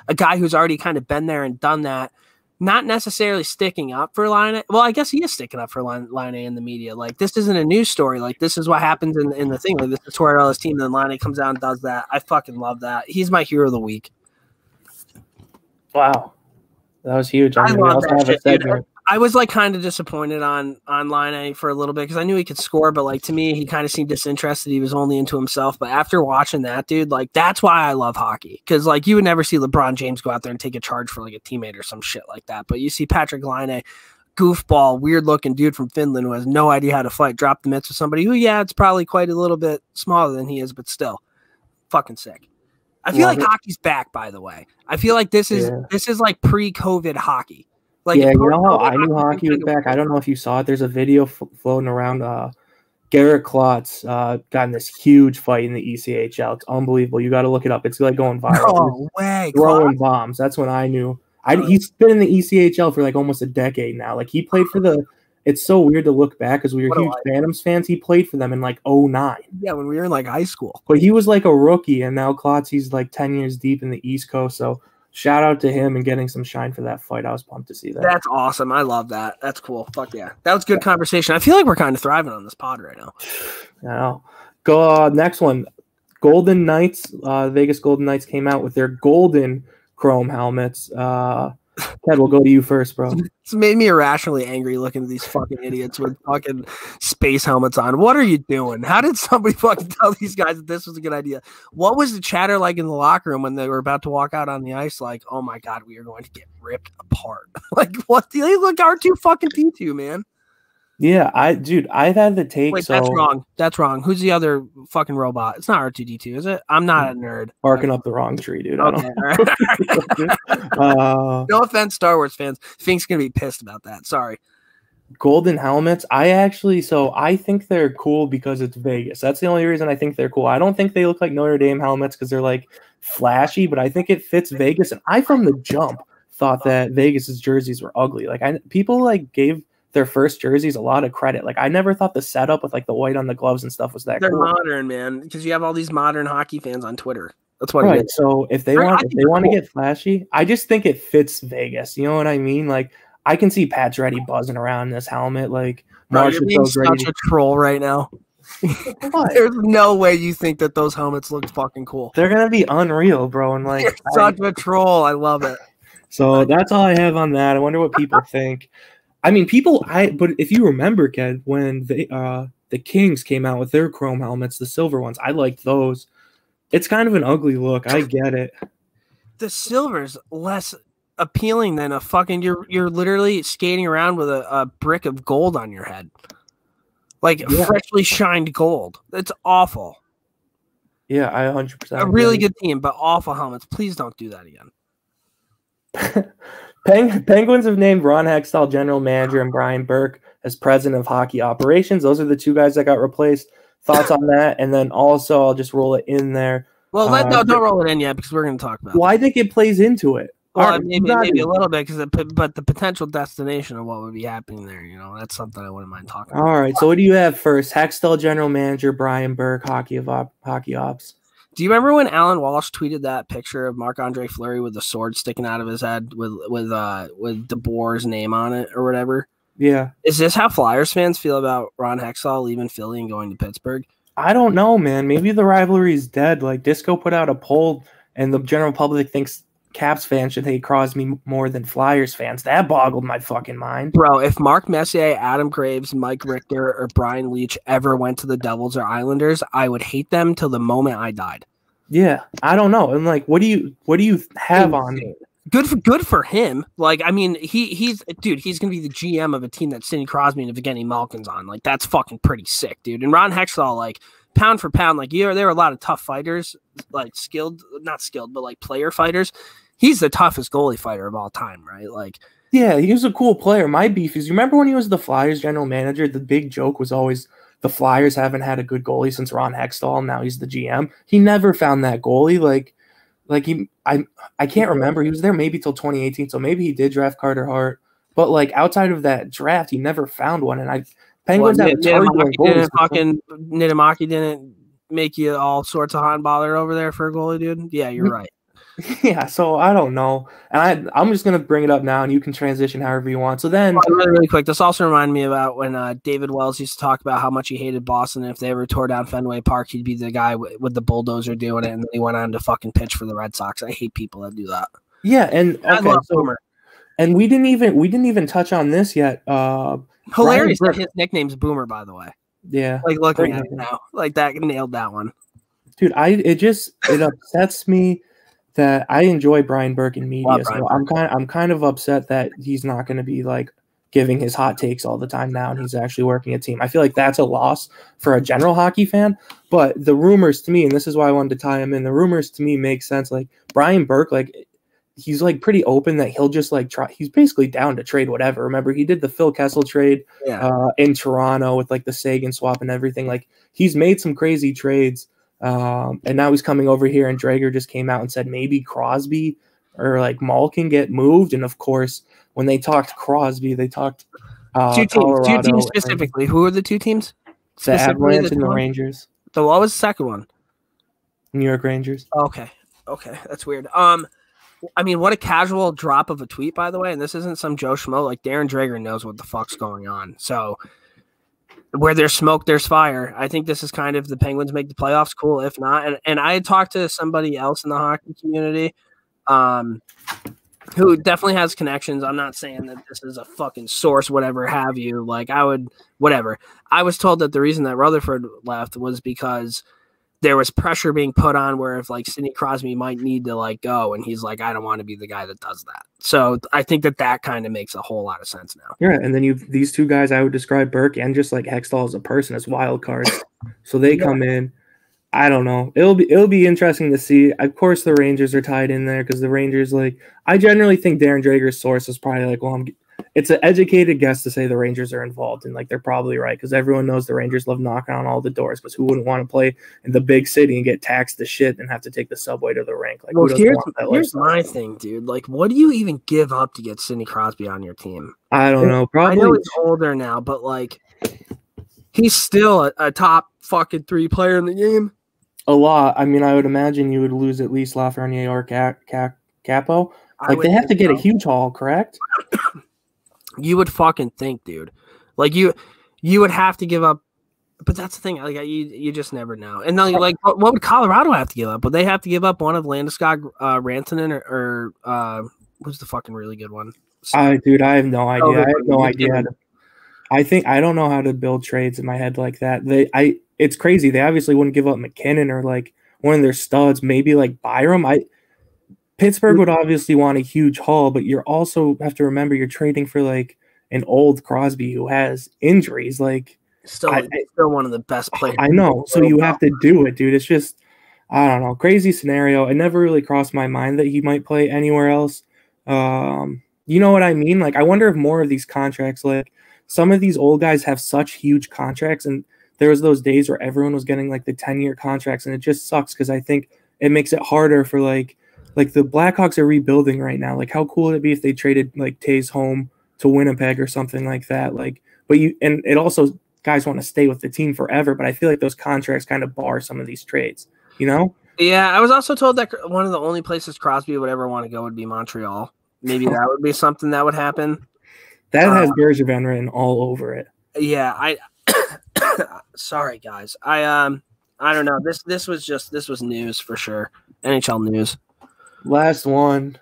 a guy who's already kind of been there and done that. Not necessarily sticking up for Laine. Well, I guess he is sticking up for Laine in the media. Like, this isn't a news story. Like, this is what happens in the thing. Like, this is Tortorella's team, and then Laine comes out and does that. I fucking love that. He's my hero of the week. Wow. That was huge. I love that shit, dude. I was like kind of disappointed on Laine for a little bit because I knew he could score, but like to me, he kind of seemed disinterested. He was only into himself. But after watching that, dude, like that's why I love hockey, because like you would never see LeBron James go out there and take a charge for like a teammate or some shit like that. But you see Patrik Laine, goofball, weird looking dude from Finland who has no idea how to fight, drop the mitts with somebody who, yeah, it's probably quite a little bit smaller than he is, but still, fucking sick. I feel like hockey's back. By the way, I feel like this is like pre-COVID hockey. Like, yeah, you know how I knew hockey was back? I don't know if you saw it. There's a video floating around. Garrett Klotz got in this huge fight in the ECHL. It's unbelievable. You got to look it up. It's like going viral. No way. Throwing bombs. That's when I knew. He's been in the ECHL for like almost a decade now. Like he played for the – it's so weird to look back because we were huge Phantoms fans. He played for them in like 2009. Yeah, when we were in like high school. But he was like a rookie, and now Klotz, he's like 10 years deep in the East Coast. So – shout out to him and getting some shine for that fight. I was pumped to see that. That's awesome. I love that. That's cool. Fuck yeah. That was good conversation. I feel like we're kind of thriving on this pod right now. I know. Go next one. Golden Knights. Vegas Golden Knights came out with their golden chrome helmets. Ted, we'll go to you first, bro. It's made me irrationally angry looking at these fucking idiots with fucking space helmets on. What are you doing? How did somebody fucking tell these guys that this was a good idea? What was the chatter like in the locker room when they were about to walk out on the ice? Like, oh my God, we are going to get ripped apart. Like, what? They look R2 fucking D2, man. Yeah, I've had the take. Wait, that's wrong. That's wrong. Who's the other fucking robot? It's not R2D2, is it? I'm not a nerd. Barking up the wrong tree, dude. Okay, all right. No offense, Star Wars fans. Fink's gonna be pissed about that. Sorry. Golden helmets. I think they're cool because it's Vegas. That's the only reason I think they're cool. I don't think they look like Notre Dame helmets because they're like flashy, but I think it fits Vegas. And I, from the jump, thought that Vegas's jerseys were ugly. Like people like gave their first jerseys a lot of credit. Like I never thought the setup with like the white on the gloves and stuff was that They're cool. modern, man, because you have all these modern hockey fans on Twitter. That's what right. It is. So if they want to get flashy, I just think it fits Vegas. You know what I mean? Like I can see Pat's ready buzzing around in this helmet. Like you're being such a troll right now. There's no way you think that those helmets look fucking cool. They're gonna be unreal, bro. And like you're such a troll. I love it. So that's all I have on that. I wonder what people think. I mean, but if you remember, Ked, when the Kings came out with their chrome helmets, the silver ones, I liked those. It's kind of an ugly look. I get it. The silver's less appealing than a fucking. You're literally skating around with a brick of gold on your head, like freshly shined gold. It's awful. Yeah, I 100%. A really good team, but awful helmets. Please don't do that again. Penguins have named Ron Hextall general manager and Brian Burke as president of hockey operations. Those are the two guys that got replaced. Thoughts on that? And then also, I'll just roll it in there. Well, don't roll it in yet because we're going to talk about I think it plays into it. Well, maybe a little bit, but the potential destination of what would be happening there, that's something I wouldn't mind talking about. All right, so what do you have first? Hextall general manager, Brian Burke, hockey ops. Do you remember when Alan Walsh tweeted that picture of Marc-Andre Fleury with the sword sticking out of his head with DeBoer's name on it or whatever? Yeah. Is this how Flyers fans feel about Ron Hextall leaving Philly and going to Pittsburgh? I don't know, man. Maybe the rivalry is dead. Like, Disco put out a poll, and the general public thinks Caps fans should hate Crosby more than Flyers fans. That boggled my fucking mind. Bro, if Mark Messier, Adam Graves, Mike Richter, or Brian Leach ever went to the Devils or Islanders, I would hate them till the moment I died. Yeah, I don't know. And like, what do you have on me? Good for him. Like, I mean, he's gonna be the GM of a team that Sidney Crosby and Evgeny Malkin's on. Like, that's fucking pretty sick, dude. And Ron Hextall, like, pound for pound, like, there were a lot of tough fighters, like not skilled, but like player fighters. He's the toughest goalie fighter of all time, right? Like, yeah, he was a cool player. My beef is, you remember when he was the Flyers general manager, the big joke was always the Flyers haven't had a good goalie since Ron Hextall, and now he's the GM. He never found that goalie. I can't remember. He was there maybe till 2018, so maybe he did draft Carter Hart. But like outside of that draft, he never found one. And Penguins have Niittymaki didn't make you all sorts of hot and bothered over there for a goalie, dude. Yeah, you're right. Yeah, so I don't know. And I'm just going to bring it up now, and you can transition however you want. So then... Really quick, this also reminded me about when David Wells used to talk about how much he hated Boston. If they ever tore down Fenway Park, he'd be the guy with the bulldozer doing it, and then he went on to fucking pitch for the Red Sox. I hate people that do that. Yeah, and and we didn't even touch on this yet. Hilarious that his nickname's Boomer, by the way. Yeah. Like, looking at it now. Like, that nailed that one. Dude, it upsets me that I enjoy Brian Burke in media, so I'm kind of upset that he's not going to be like giving his hot takes all the time now, and he's actually working a team. I feel like that's a loss for a general hockey fan. But the rumors to me, and this is why I wanted to tie him in, the rumors to me make sense. Like Brian Burke, like he's like pretty open that he'll just like try. He's basically down to trade whatever. Remember, he did the Phil Kessel trade in Toronto with like the Sagan swap and everything. Like he's made some crazy trades. And now he's coming over here, and Drager just came out and said maybe Crosby or like Malkin get moved. And of course, when they talked Crosby, they talked two teams specifically. Who are the two teams? The Avalanche and the Rangers. So what was the second one? New York Rangers. Okay, that's weird. I mean, what a casual drop of a tweet, by the way. And this isn't some Joe Schmo. Like Darren Drager knows what the fuck's going on. So. Where there's smoke, there's fire. I think this is kind of the Penguins make the playoffs. Cool, if not. And I had talked to somebody else in the hockey community who definitely has connections. I'm not saying that this is a fucking source, whatever have you. Like, whatever. I was told that the reason that Rutherford left was because there was pressure being put on where if like Sidney Crosby might need to like go, and he's like, I don't want to be the guy that does that. So I think that kind of makes a whole lot of sense now. Yeah, and then these two guys, I would describe Burke and just like Hextall as a person as wild cards. So they come in. I don't know. It'll be interesting to see. Of course, the Rangers are tied in there because the Rangers, like, I generally think Darren Drager's source is probably like, well, it's an educated guess to say the Rangers are involved, and like they're probably right because everyone knows the Rangers love knocking on all the doors. Because who wouldn't want to play in the big city and get taxed to shit and have to take the subway to the rink? Like, well, here's my thing, dude. Like, what do you even give up to get Sidney Crosby on your team? I don't know. Probably. I know he's older now, but like, he's still a top fucking 3 player in the game. A lot. I mean, I would imagine you would lose at least Lafreniere or Capo. Like, they have to get a huge haul, correct? You would fucking think, dude. Like you would have to give up, but that's the thing. Like you just never know. And then like, what would Colorado have to give up? Would they have to give up one of Landeskog, Rantanen, or who's the fucking really good one? Dude, I have no idea. I have no idea. I don't know how to build trades in my head like that. It's crazy. They obviously wouldn't give up McKinnon or like one of their studs. Maybe like Byram. Pittsburgh would obviously want a huge haul, but you also have to remember you're trading for like an old Crosby who has injuries. Like still one of the best players. I know. So you have to do it, dude. It's just I don't know, crazy scenario. It never really crossed my mind that he might play anywhere else. You know what I mean? Like, I wonder if more of these contracts, like some of these old guys have such huge contracts, and there was those days where everyone was getting like the 10-year contracts, and it just sucks because I think it makes it harder for like the Blackhawks are rebuilding right now. Like, how cool would it be if they traded like Taves home to Winnipeg or something like that? Like, and it also, guys want to stay with the team forever, but I feel like those contracts kind of bar some of these trades, you know? Yeah, I was also told that one of the only places Crosby would ever want to go would be Montreal. Maybe that would be something that would happen. That has Bergevin written all over it. Yeah, sorry guys. I don't know. This was news for sure. NHL news. Last one.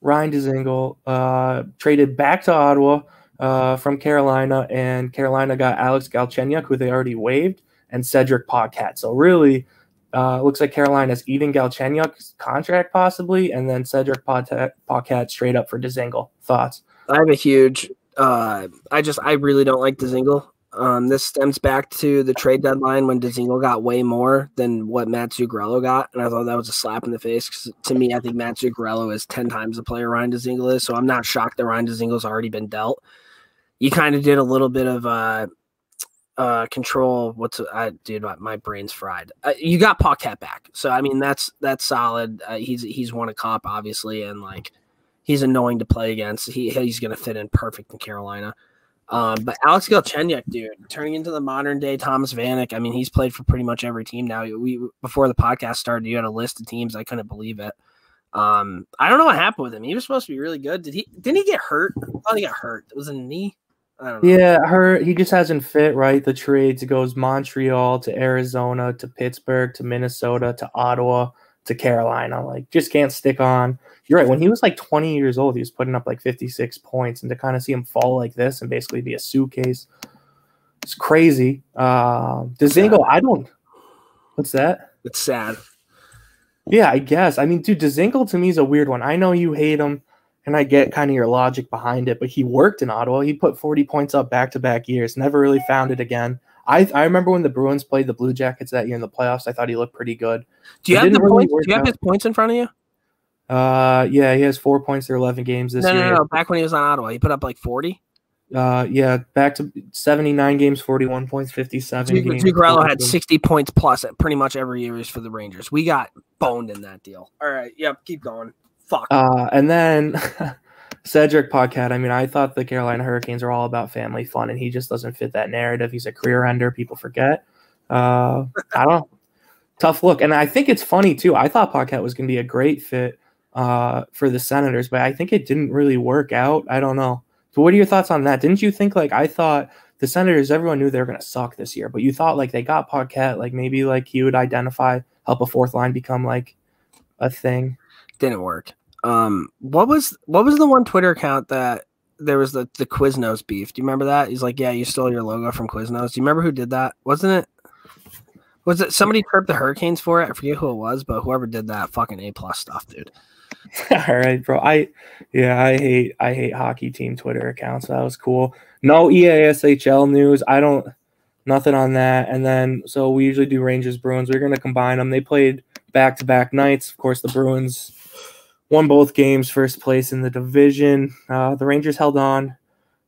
Ryan Dzingel traded back to Ottawa from Carolina, and Carolina got Alex Galchenyuk, who they already waived, and Cedric Paquette. So really, looks like Carolina's eating Galchenyuk's contract possibly, and then Cedric Paquette straight up for Dzingel. Thoughts? I have a huge I really don't like Dzingel. This stems back to the trade deadline when Dzingel got way more than what Matt Zuccarello got, and I thought that was a slap in the face. Because to me, I think Matt Zuccarello is 10 times the player Ryan Dzingel is, so I'm not shocked that Ryan Dzingel's already been dealt. You kind of did a little bit of control. Dude, my brain's fried. You got Paquette back, so I mean that's solid. He's won a cup obviously, and like he's annoying to play against. He's gonna fit in perfect in Carolina. But Alex Galchenyuk, dude, turning into the modern day Thomas Vanek. I mean, he's played for pretty much every team now. Before the podcast started, you had a list of teams. I couldn't believe it. I don't know what happened with him. He was supposed to be really good. Didn't he get hurt? I thought he got hurt. It was a knee. I don't know. Yeah, hurt. He just hasn't fit right. The trades, it goes Montreal to Arizona to Pittsburgh to Minnesota to Ottawa to Carolina. Like, just can't stick on. You're right. When he was like 20 years old, he was putting up like 56 points, and to kind of see him fall like this and basically be a suitcase, it's crazy. Dzingel, what's that? It's sad. Yeah, I guess. I mean, dude, Dzingel to me is a weird one. I know you hate him, and I get kind of your logic behind it, but he worked in Ottawa. He put 40 points up back-to-back years, never really found it again. I remember when the Bruins played the Blue Jackets that year in the playoffs, I thought he looked pretty good. Do you have the points? Do you have his points in front of you? Yeah, he has 4 points through 11 games this year. No. Back when he was on Ottawa, he put up like 40. Yeah, back to 79 games, 41 points, 57 games. Zuccarello had 60 points plus at pretty much every year for the Rangers. We got boned in that deal. All right, yep, keep going. Fuck. And then Cedric Paquette. I mean, I thought the Carolina Hurricanes are all about family fun, and he just doesn't fit that narrative. He's a career ender. People forget. I don't know. Tough look. And I think it's funny, too. I thought Paquette was going to be a great fit for the Senators, but I think it didn't really work out. I don't know. So what are your thoughts on that? Didn't you think, like, I thought the Senators, everyone knew they were going to suck this year, but you thought, like, they got Paquette, like, maybe, like, he would help a fourth line become, like, a thing? Didn't work. What was the one Twitter account that there was the Quiznos beef? Do you remember that? He's like, yeah, you stole your logo from Quiznos. Do you remember who did that? Was it somebody chirped the Hurricanes for it? I forget who it was, but whoever did that, fucking A+ stuff, dude. All right, bro. I hate hockey team Twitter accounts. That was cool. No EASHL news. Nothing on that. And then, so we usually do Rangers Bruins. We're going to combine them. They played back-to-back nights. Of course, the Bruins won both games, first place in the division. The Rangers held on,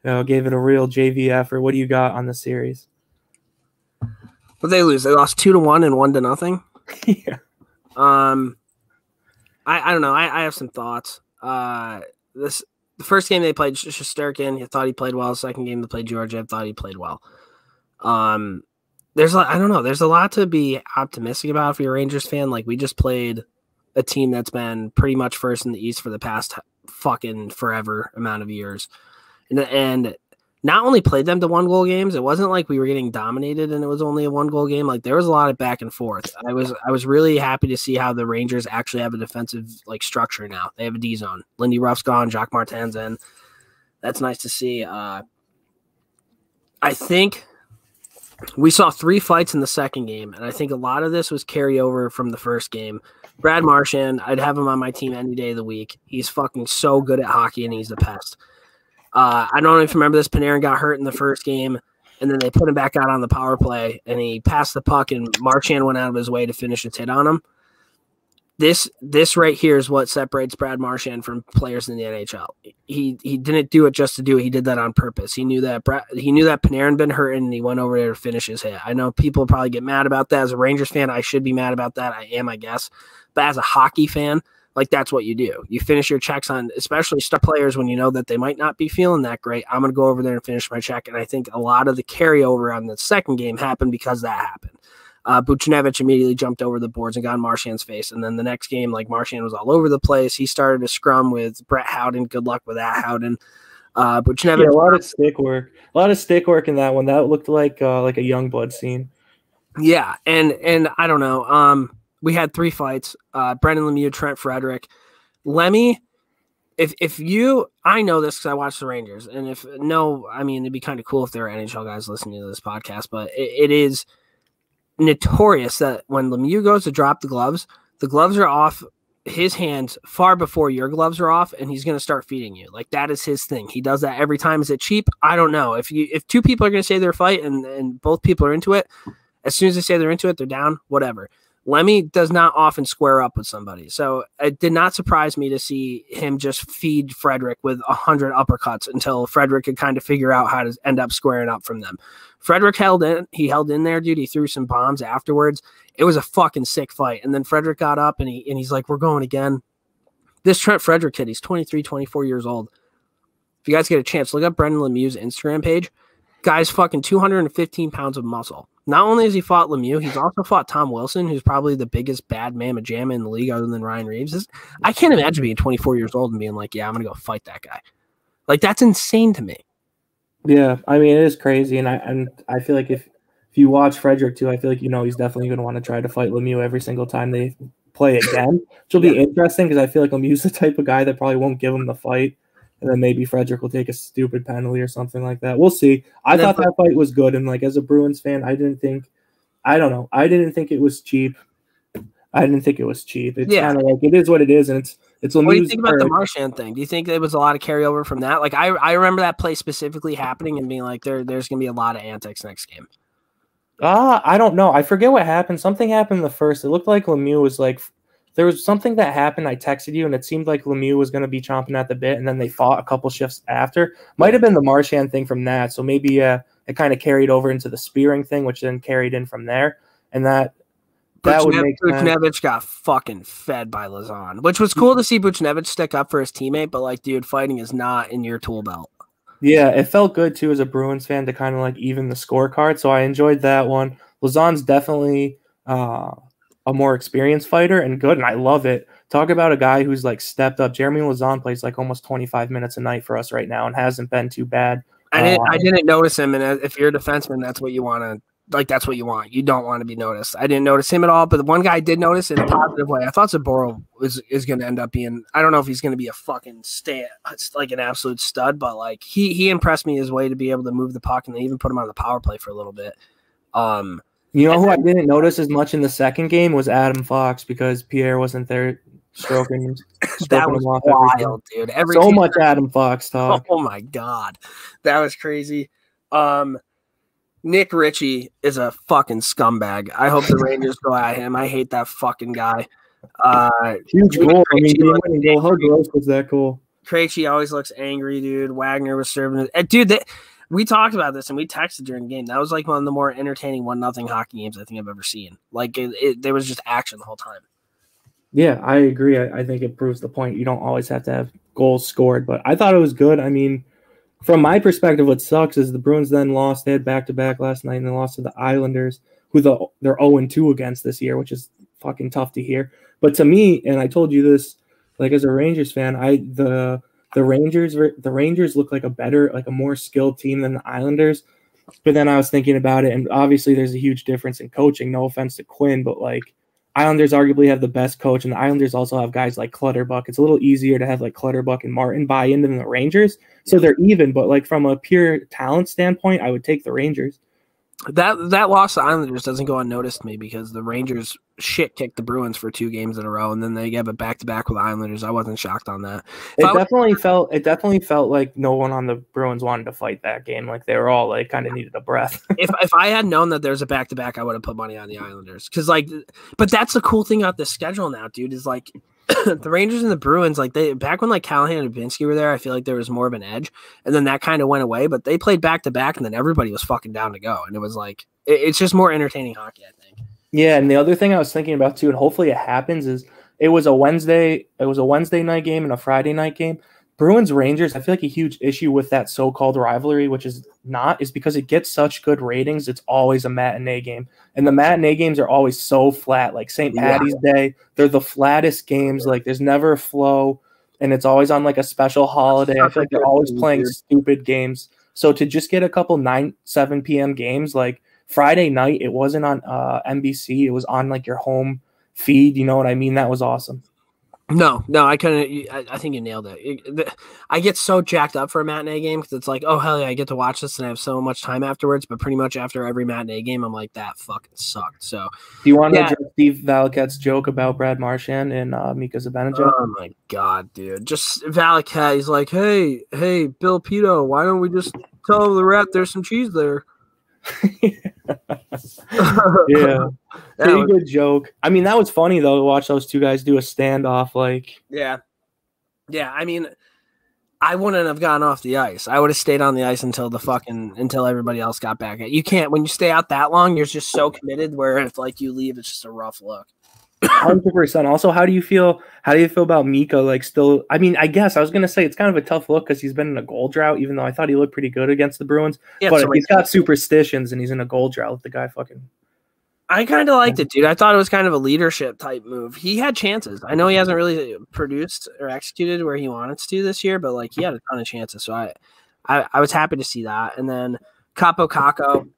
gave it a real JV effort. What do you got on the series? But they lose. They lost 2-1 and 1-0. Yeah. I don't know. I have some thoughts. The first game they played Shesterkin, I thought he played well. Second game they played Georgia, I thought he played well. There's a lot to be optimistic about if you're a Rangers fan. Like, we just played a team that's been pretty much first in the East for the past fucking forever amount of years. And not only played them to 1-goal games, it wasn't like we were getting dominated and it was only a 1-goal game. Like, there was a lot of back and forth. I was really happy to see how the Rangers actually have a defensive like structure now. They have a D zone. Lindy Ruff's gone, Jacques Martin's in. That's nice to see. I think we saw 3 fights in the second game, and I think a lot of this was carryover from the first game. Brad Marchand, I'd have him on my team any day of the week. He's fucking so good at hockey, and he's the pest. I don't know if you remember this. Panarin got hurt in the first game, and then they put him back out on the power play, and he passed the puck, and Marchand went out of his way to finish a hit on him. This right here is what separates Brad Marchand from players in the NHL. He didn't do it just to do it. He did that on purpose. He knew that Panarin been hurt, and he went over there to finish his hit. I know people probably get mad about that. As a Rangers fan, I should be mad about that. I am, I guess. But as a hockey fan, like, that's what you do. You finish your checks on, especially star players, when you know that they might not be feeling that great. I'm going to go over there and finish my check. And I think a lot of the carryover on the second game happened because that happened. Buchnevich immediately jumped over the boards and got in Marchand's face. And then the next game, like, Marchand was all over the place. He started a scrum with Brett Howden. Good luck with that, Howden. Buchnevich, a lot of stick work. A lot of stick work in that one. That looked like a young blood scene. Yeah, and I don't know. We had 3 fights. Brendan Lemieux, Trent Frederick. Lemmy, if you – I know this because I watch the Rangers. And it'd be kind of cool if there were NHL guys listening to this podcast. But it is – notorious that when Lemieux goes to drop the gloves are off his hands far before your gloves are off, and he's going to start feeding you. Like, that is his thing. He does that every time. Is it cheap? I don't know. If 2 people are going to say they're fight and both people are into it, as soon as they say they're into it, they're down, whatever. Lemmy does not often square up with somebody. So it did not surprise me to see him just feed Frederick with 100 uppercuts until Frederick could kind of figure out how to end up squaring up from them. Frederick held in. He held in there, dude. He threw some bombs afterwards. It was a fucking sick fight. And then Frederick got up and he's like, we're going again. This Trent Frederick kid, he's 23, 24 years old. If you guys get a chance, look up Brendan Lemieux's Instagram page. Guy's fucking 215 pounds of muscle. Not only has he fought Lemieux, he's also fought Tom Wilson, who's probably the biggest bad mamma jamma in the league other than Ryan Reeves. I can't imagine being 24 years old and being like, yeah, I'm going to go fight that guy. Like, that's insane to me. Yeah, I mean, it is crazy. And I feel like if you watch Frederick too, I feel like, he's definitely going to want to try to fight Lemieux every single time they play again, which will be interesting because I feel like Lemieux's the type of guy that probably won't give him the fight. And then maybe Frederick will take a stupid penalty or something like that. We'll see. I thought that fight was good. And, like, as a Bruins fan, I didn't think it was cheap. It's kind of like, it is what it is. And it's What do you think about the Marchand thing? Do you think there was a lot of carryover from that? Like, I remember that play specifically happening and being like, there's going to be a lot of antics next game. I don't know. I forget what happened. Something happened in the first. It looked like Lemieux was like, there was something that happened. I texted you, and it seemed like Lemieux was going to be chomping at the bit, and then they fought a couple shifts after. Might have been the Marchand thing from that. So maybe it kind of carried over into the spearing thing, which then carried in from there. And that would make sense. Buchnevich got fucking fed by Lazan, which was cool to see Buchnevich stick up for his teammate, but, like, dude, fighting is not in your tool belt. Yeah, it felt good, too, as a Bruins fan to kind of, like, even the scorecard. So I enjoyed that one. Lazan's definitely a more experienced fighter and good, and I love it. Talk about a guy who's, like, stepped up. Jeremy Lauzon plays, like, almost 25 minutes a night for us right now and hasn't been too bad. I didn't notice him, and if you're a defenseman, that's what you want to – like, that's what you want. You don't want to be noticed. I didn't notice him at all, but the one guy I did notice in a positive way, I thought Zaboro is going to end up being – I don't know if he's going to be a fucking like an absolute stud, but, like, he impressed me his way to be able to move the puck, and they even put him on the power play for a little bit. You know who I didn't notice as much in the second game was Adam Fox because Pierre wasn't there stroking that was him off. Wild, dude. So much Adam Fox talk. Oh, my God. That was crazy. Nick Ritchie is a fucking scumbag. I hope the Rangers go at him. I hate that fucking guy. Huge goal. I mean, goal. How gross was that goal? Krejci always looks angry, dude. Wagner was serving it. Dude, we talked about this and we texted during the game. That was like one of the more entertaining 1-0 hockey games I think I've ever seen. Like, there was just action the whole time. Yeah, I agree. I think it proves the point. You don't always have to have goals scored, but I thought it was good. I mean, from my perspective, what sucks is the Bruins then lost. They had back-to-back last night, and they lost to the Islanders, who they're 0-2 against this year, which is fucking tough to hear. But to me, and I told you this, like, as a Rangers fan, the Rangers look like a more skilled team than the Islanders. But then I was thinking about it, and obviously there's a huge difference in coaching. No offense to Quinn, but, like, Islanders arguably have the best coach, and the Islanders also have guys like Clutterbuck. It's a little easier to have, like, Clutterbuck and Martin buy into than the Rangers. So they're even, but, like, from a pure talent standpoint, I would take the Rangers. That loss to Islanders doesn't go unnoticed to me because the Rangers shit kicked the Bruins for 2 games in a row, and then they gave it back-to-back with the Islanders. I wasn't shocked on that. It definitely felt like no one on the Bruins wanted to fight that game. Like they were all like kind of needed a breath. if I had known that there's a back-to-back, I would have put money on the Islanders. But that's the cool thing about the schedule now, dude, is like the Rangers and the Bruins, like back when like Callahan and Dubinsky were there, I feel like there was more of an edge, and then that kind of went away. But they played back to back, and then everybody was fucking down to go, and it was like it's just more entertaining hockey, I think. Yeah, and the other thing I was thinking about too, and hopefully it happens, is it was a Wednesday night game and a Friday night game. Bruins Rangers, I feel like a huge issue with that so-called rivalry, which is because it gets such good ratings. It's always a matinee game, and the matinee games are always so flat. Like St. Patty's Day, they're the flattest games. Like there's never a flow, and it's always on like a special holiday. I feel like they're always playing stupid games. So to just get a couple 7 p.m. games, like Friday night, it wasn't on NBC. It was on like your home feed. You know what I mean? That was awesome. No, I couldn't. I think you nailed it. I get so jacked up for a matinee game because it's like, oh, hell yeah, I get to watch this and I have so much time afterwards. But pretty much after every matinee game, I'm like, that fucking sucked. So, do you want to address Steve Valaket's joke about Brad Marchand and Mika Zibanejad? Oh, my God, dude. Just Valaket, he's like, hey, Bill Pito, why don't we just tell the rep there's some cheese there? Yeah, pretty good joke. I mean, that was funny though to watch those two guys do a standoff. Like, yeah. I mean, I wouldn't have gone off the ice. I would have stayed on the ice until everybody else got back. You can't when you stay out that long. You're just so committed. Where if like you leave, it's just a rough look. 100%. Also, how do you feel about Miko? Like, still, I mean, I guess I was gonna say it's kind of a tough look because he's been in a goal drought. Even though I thought he looked pretty good against the Bruins, but if he's got superstitions and he's in a goal drought, the guy fucking. I kind of liked it, dude. I thought it was kind of a leadership type move. He had chances. I know he hasn't really produced or executed where he wanted to this year, but like he had a ton of chances. So I was happy to see that. And then Capo Caco.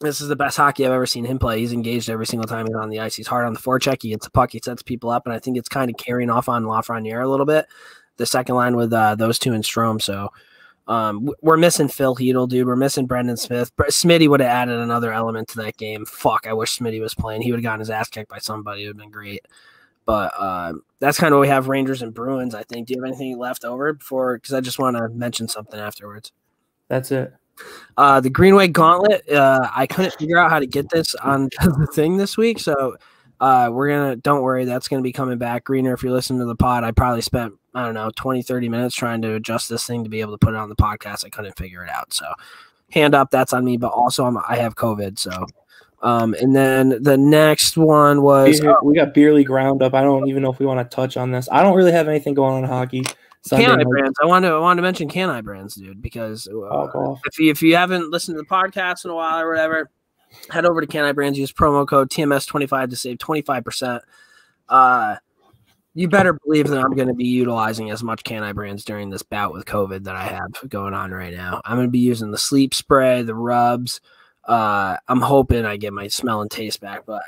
This is the best hockey I've ever seen him play. He's engaged every single time he's on the ice. He's hard on the forecheck. He gets the puck. He sets people up, and I think it's kind of carrying off on Lafreniere a little bit. The second line with those two and Strome. So we're missing Phil Hedl, dude. We're missing Brendan Smith. Smitty would have added another element to that game. Fuck, I wish Smitty was playing. He would have gotten his ass kicked by somebody. It would have been great. But that's kind of what we have Rangers and Bruins, I think. Do you have anything left over before? Because I just want to mention something afterwards. That's it. The Greenway Gauntlet, I couldn't figure out how to get this on the thing this week, so don't worry, that's going to be coming back. Greener, if you're listening to the pod, I probably spent, 20-30 minutes trying to adjust this thing to be able to put it on the podcast. I couldn't figure it out, so hand up, that's on me, but also I have COVID, so and then the next one was we got Beer League Roundup. I don't even know if we want to touch on this. I don't really have anything going on in hockey. Can-I brands. I want to mention Can-I brands, dude, because if you haven't listened to the podcast in a while or whatever, head over to Can-I brands. Use promo code TMS25 to save 25%. You better believe that I'm going to be utilizing as much Can-I brands during this bout with COVID that I have going on right now. I'm going to be using the sleep spray, the rubs. I'm hoping I get my smell and taste back, but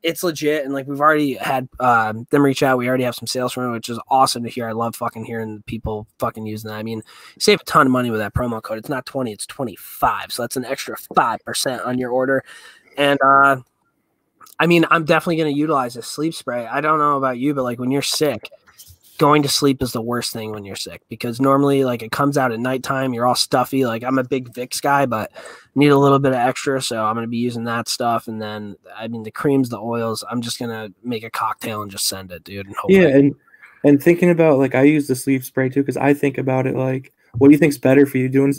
it's legit. And like we've already had them reach out. We already have some sales from it, which is awesome to hear. I love fucking hearing people fucking using that. I mean, you save a ton of money with that promo code. It's not 20, it's 25. So that's an extra 5% on your order. And I mean, I'm definitely going to utilize this sleep spray. I don't know about you, but like when you're sick, going to sleep is the worst thing when you're sick because normally like it comes out at nighttime. You're all stuffy. Like I'm a big Vicks guy, but need a little bit of extra. So I'm going to be using that stuff. And then, I mean, the creams, the oils, I'm just going to make a cocktail and just send it, dude. And and thinking about like, I use the sleep spray too. Cause I think about it like, what do you think's better for you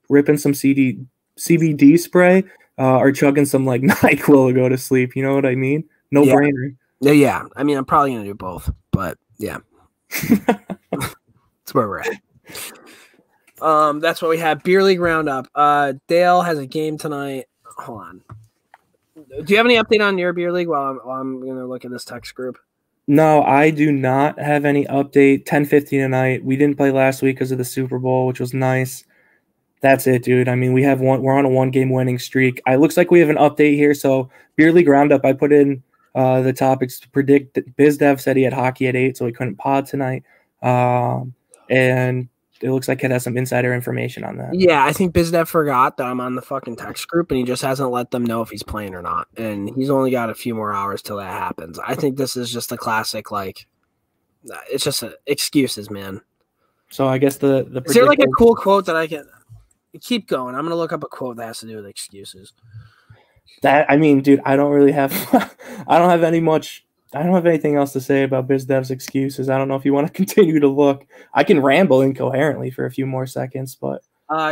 ripping some CBD spray or chugging some like NyQuil to go to sleep? You know what I mean? No brainer. Yeah. I mean, I'm probably going to do both, but yeah. That's where we're at. That's what we have. Beer League Roundup. Dale has a game tonight. Hold on. Do you have any update on your Beer League while I'm gonna look at this text group? No, I do not have any update. 10:50 tonight. We didn't play last week because of the Super Bowl, which was nice. That's it, dude. I mean, we're on a 1-game winning streak. It looks like we have an update here. So Beer League Roundup, I put in the topics to predict. BizDev said he had hockey at 8, so he couldn't pod tonight. And it looks like Ked has some insider information on that. Yeah, I think BizDev forgot that I'm on the fucking text group, and he just hasn't let them know if he's playing or not. And he's only got a few more hours till that happens. I think this is just a classic, like, it's just excuses, man. So I guess the is there like a cool quote that I can keep going? I'm gonna look up a quote that has to do with excuses. That, I mean, dude, I don't really have I don't have anything else to say about BizDev's excuses. I don't know if you want to continue to look. I can ramble incoherently for a few more seconds, but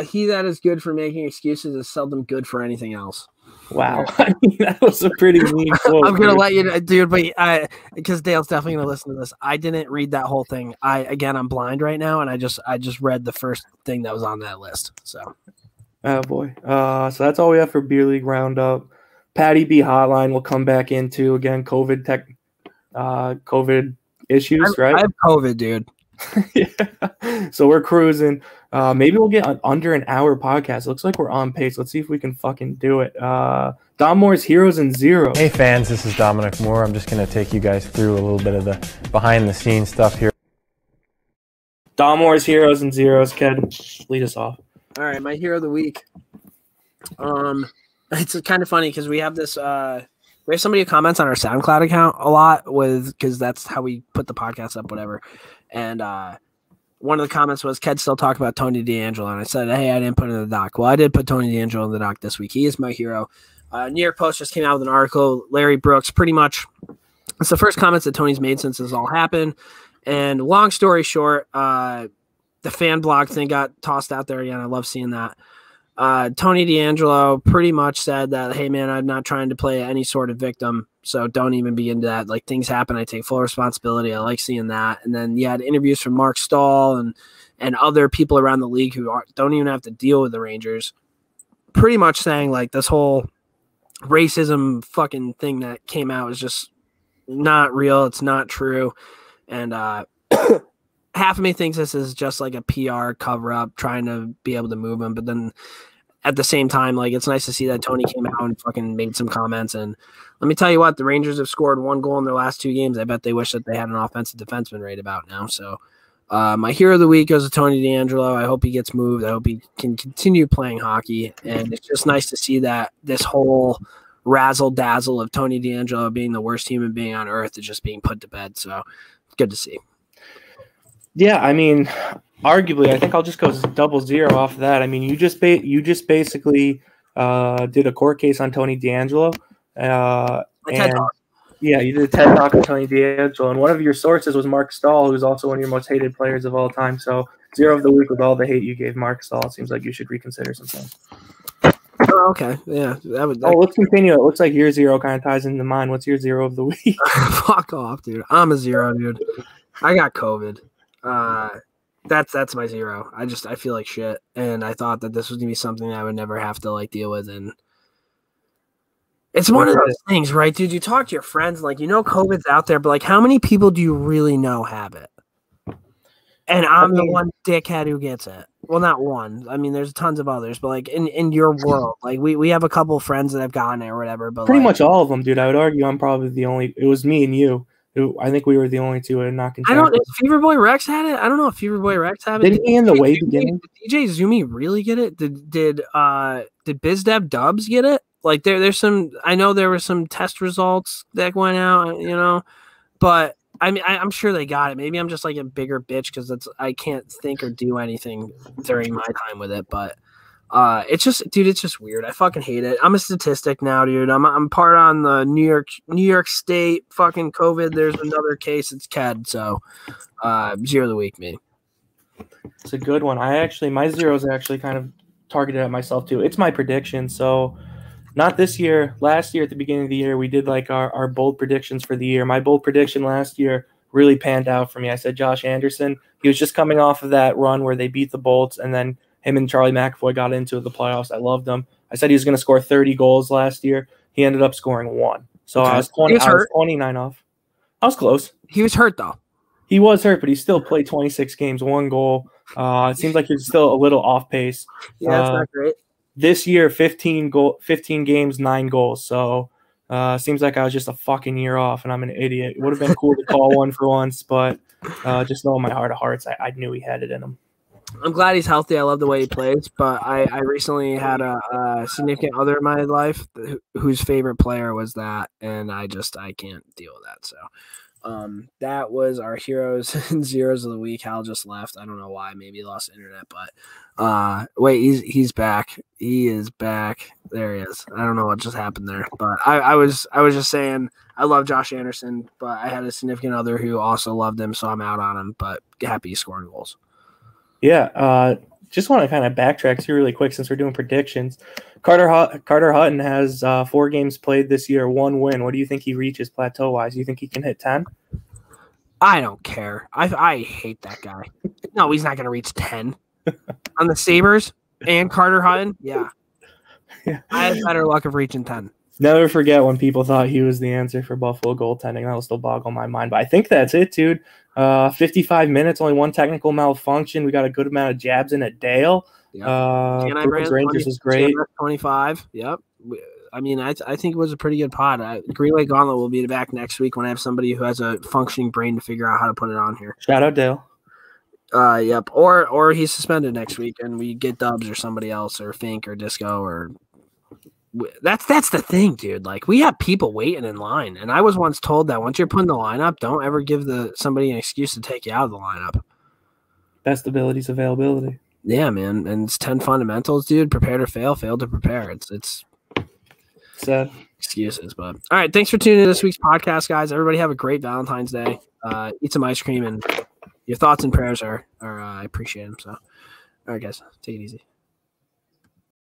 he that is good for making excuses is seldom good for anything else. Wow. I mean, that was a pretty mean quote. I'm going to let you, dude, but because Dale's definitely going to listen to this. I didn't read that whole thing. I'm blind right now, and I just read the first thing that was on that list. So, oh boy. So that's all we have for Beer League Roundup. Patty B Hotline will come back into again COVID issues, right? I have COVID, dude. Yeah. So we're cruising. Maybe we'll get under an hour podcast. Looks like we're on pace. Let's see if we can fucking do it. Dom Moore's Heroes and Zeros. Hey fans, this is Dominic Moore. I'm just going to take you guys through a little bit of the behind the scenes stuff here. Dom Moore's Heroes and Zeros. Ked, lead us off. All right, my hero of the week. It's kind of funny because we have this. We have somebody who comments on our SoundCloud account a lot because that's how we put the podcast up, whatever. And one of the comments was, Ked still talk about Tony DeAngelo. And I said, hey, I didn't put it in the doc. Well, I did put Tony DeAngelo in the doc this week. He is my hero. New York Post just came out with an article. Larry Brooks, pretty much, it's the first comments that Tony's made since this all happened. And long story short, the fan blog thing got tossed out there again. I love seeing that. Tony DeAngelo pretty much said that, hey, man, I'm not trying to play any sort of victim, so don't even be into that. Like, things happen. I take full responsibility. I like seeing that. And then you had interviews from Mark Stahl and other people around the league who don't even have to deal with the Rangers, pretty much saying, like, this whole racism fucking thing that came out is just not real. It's not true. And half of me thinks this is just like a PR cover-up trying to be able to move him, but then at the same time, like, it's nice to see that Tony came out and fucking made some comments. And let me tell you what, the Rangers have scored 1 goal in their last 2 games. I bet they wish that they had an offensive defenseman right about now. So my hero of the week goes to Tony DeAngelo. I hope he gets moved. I hope he can continue playing hockey. And it's just nice to see that this whole razzle-dazzle of Tony DeAngelo being the worst human being on earth is just being put to bed. So it's good to see. Yeah, I mean, arguably, I think I'll just go 0-0 off of that. I mean, you just basically did a court case on Tony DeAngelo. Yeah, you did a TED Talk on Tony DeAngelo, and one of your sources was Mark Stahl, who's also one of your most hated players of all time. So 0 of the week with all the hate you gave Mark Stahl. It seems like you should reconsider some things. Oh, okay, yeah. Let's continue. It looks like your 0 kind of ties into mine. What's your 0 of the week? Fuck off, dude. I'm a 0, dude. I got COVID. That's my 0. I feel like shit, and I thought that this was gonna be something I would never have to like deal with, and it's one of those things, right, dude? You talk to your friends, like, COVID's out there, but like, how many people do you really know have it? And I'm the one dickhead who gets it. Well, not one. I mean, there's tons of others, but like in your world, like we have a couple of friends that have gotten it or whatever. But pretty much all of them, dude. I would argue I'm probably the only. It was me and you. I think we were the only two who had not contracted. I don't. If Fever Boy Rex had it, I don't know if Fever Boy Rex had it. Didn't he in the way beginning? Did DJ Zumi really get it? Did BizDev Dubs get it? Like there's some. I know there were some test results that went out, but I mean I'm sure they got it. Maybe I'm just like a bigger bitch because I can't think or do anything during my time with it, but. It's just weird. I fucking hate it. I'm a statistic now, dude. I'm part on the New York State fucking COVID. There's another case. It's Ked. So, 0 of the week, me. It's a good one. My 0 is actually kind of targeted at myself too. It's my prediction. So, not this year. Last year at the beginning of the year, we did like our bold predictions for the year. My bold prediction last year really panned out for me. I said Josh Anderson. He was just coming off of that run where they beat the Bolts, and then him and Charlie McAvoy got into the playoffs. I loved him. I said he was going to score 30 goals last year. He ended up scoring 1. So okay. I was 29 off. I was close. He was hurt, though. He was hurt, but he still played 26 games, 1 goal. It seems like he's still a little off pace. Yeah, that's not great. This year, 15 games, 9 goals. So seems like I was just a fucking year off, and I'm an idiot. It would have been cool to call one for once, but just knowing my heart of hearts, I knew he had it in him. I'm glad he's healthy. I love the way he plays, but I recently had a significant other in my life whose favorite player was that, and I can't deal with that. So that was our heroes and zeros of the week. Hal just left. I don't know why. Maybe he lost internet, but wait, he's back. He is back. There he is. I don't know what just happened there, but I was just saying I love Josh Anderson, but I had a significant other who also loved him, so I'm out on him. But happy he's scoring goals. Yeah, just want to kind of backtrack here really quick since we're doing predictions. Carter Hutton has 4 games played this year, 1 win. What do you think he reaches plateau-wise? You think he can hit 10? I don't care. I hate that guy. No, he's not going to reach 10. On the Sabres and Carter Hutton, yeah. I had better luck of reaching 10. Never forget when people thought he was the answer for Buffalo goaltending. That will still boggle my mind. But I think that's it, dude. 55 minutes, only 1 technical malfunction. We got a good amount of jabs in at Dale. Yep. Bruins Rangers was great. 25. Yep. I mean, I think it was a pretty good pod. Greenway Gauntlet will be back next week when I have somebody who has a functioning brain to figure out how to put it on here. Shout out Dale. Yep. Or he's suspended next week and we get Dubs or somebody else or Fink or Disco or that's the thing, dude. Like, we have people waiting in line, and I was once told that once you're put in the lineup, don't ever give somebody an excuse to take you out of the lineup. Best abilities, availability. Yeah, man, and it's 10 fundamentals, dude. Prepare to fail, fail to prepare. It's sad excuses, but all right. Thanks for tuning in this week's podcast, guys. Everybody have a great Valentine's Day. Eat some ice cream, and your thoughts and prayers are I appreciate them. So, all right, guys, take it easy.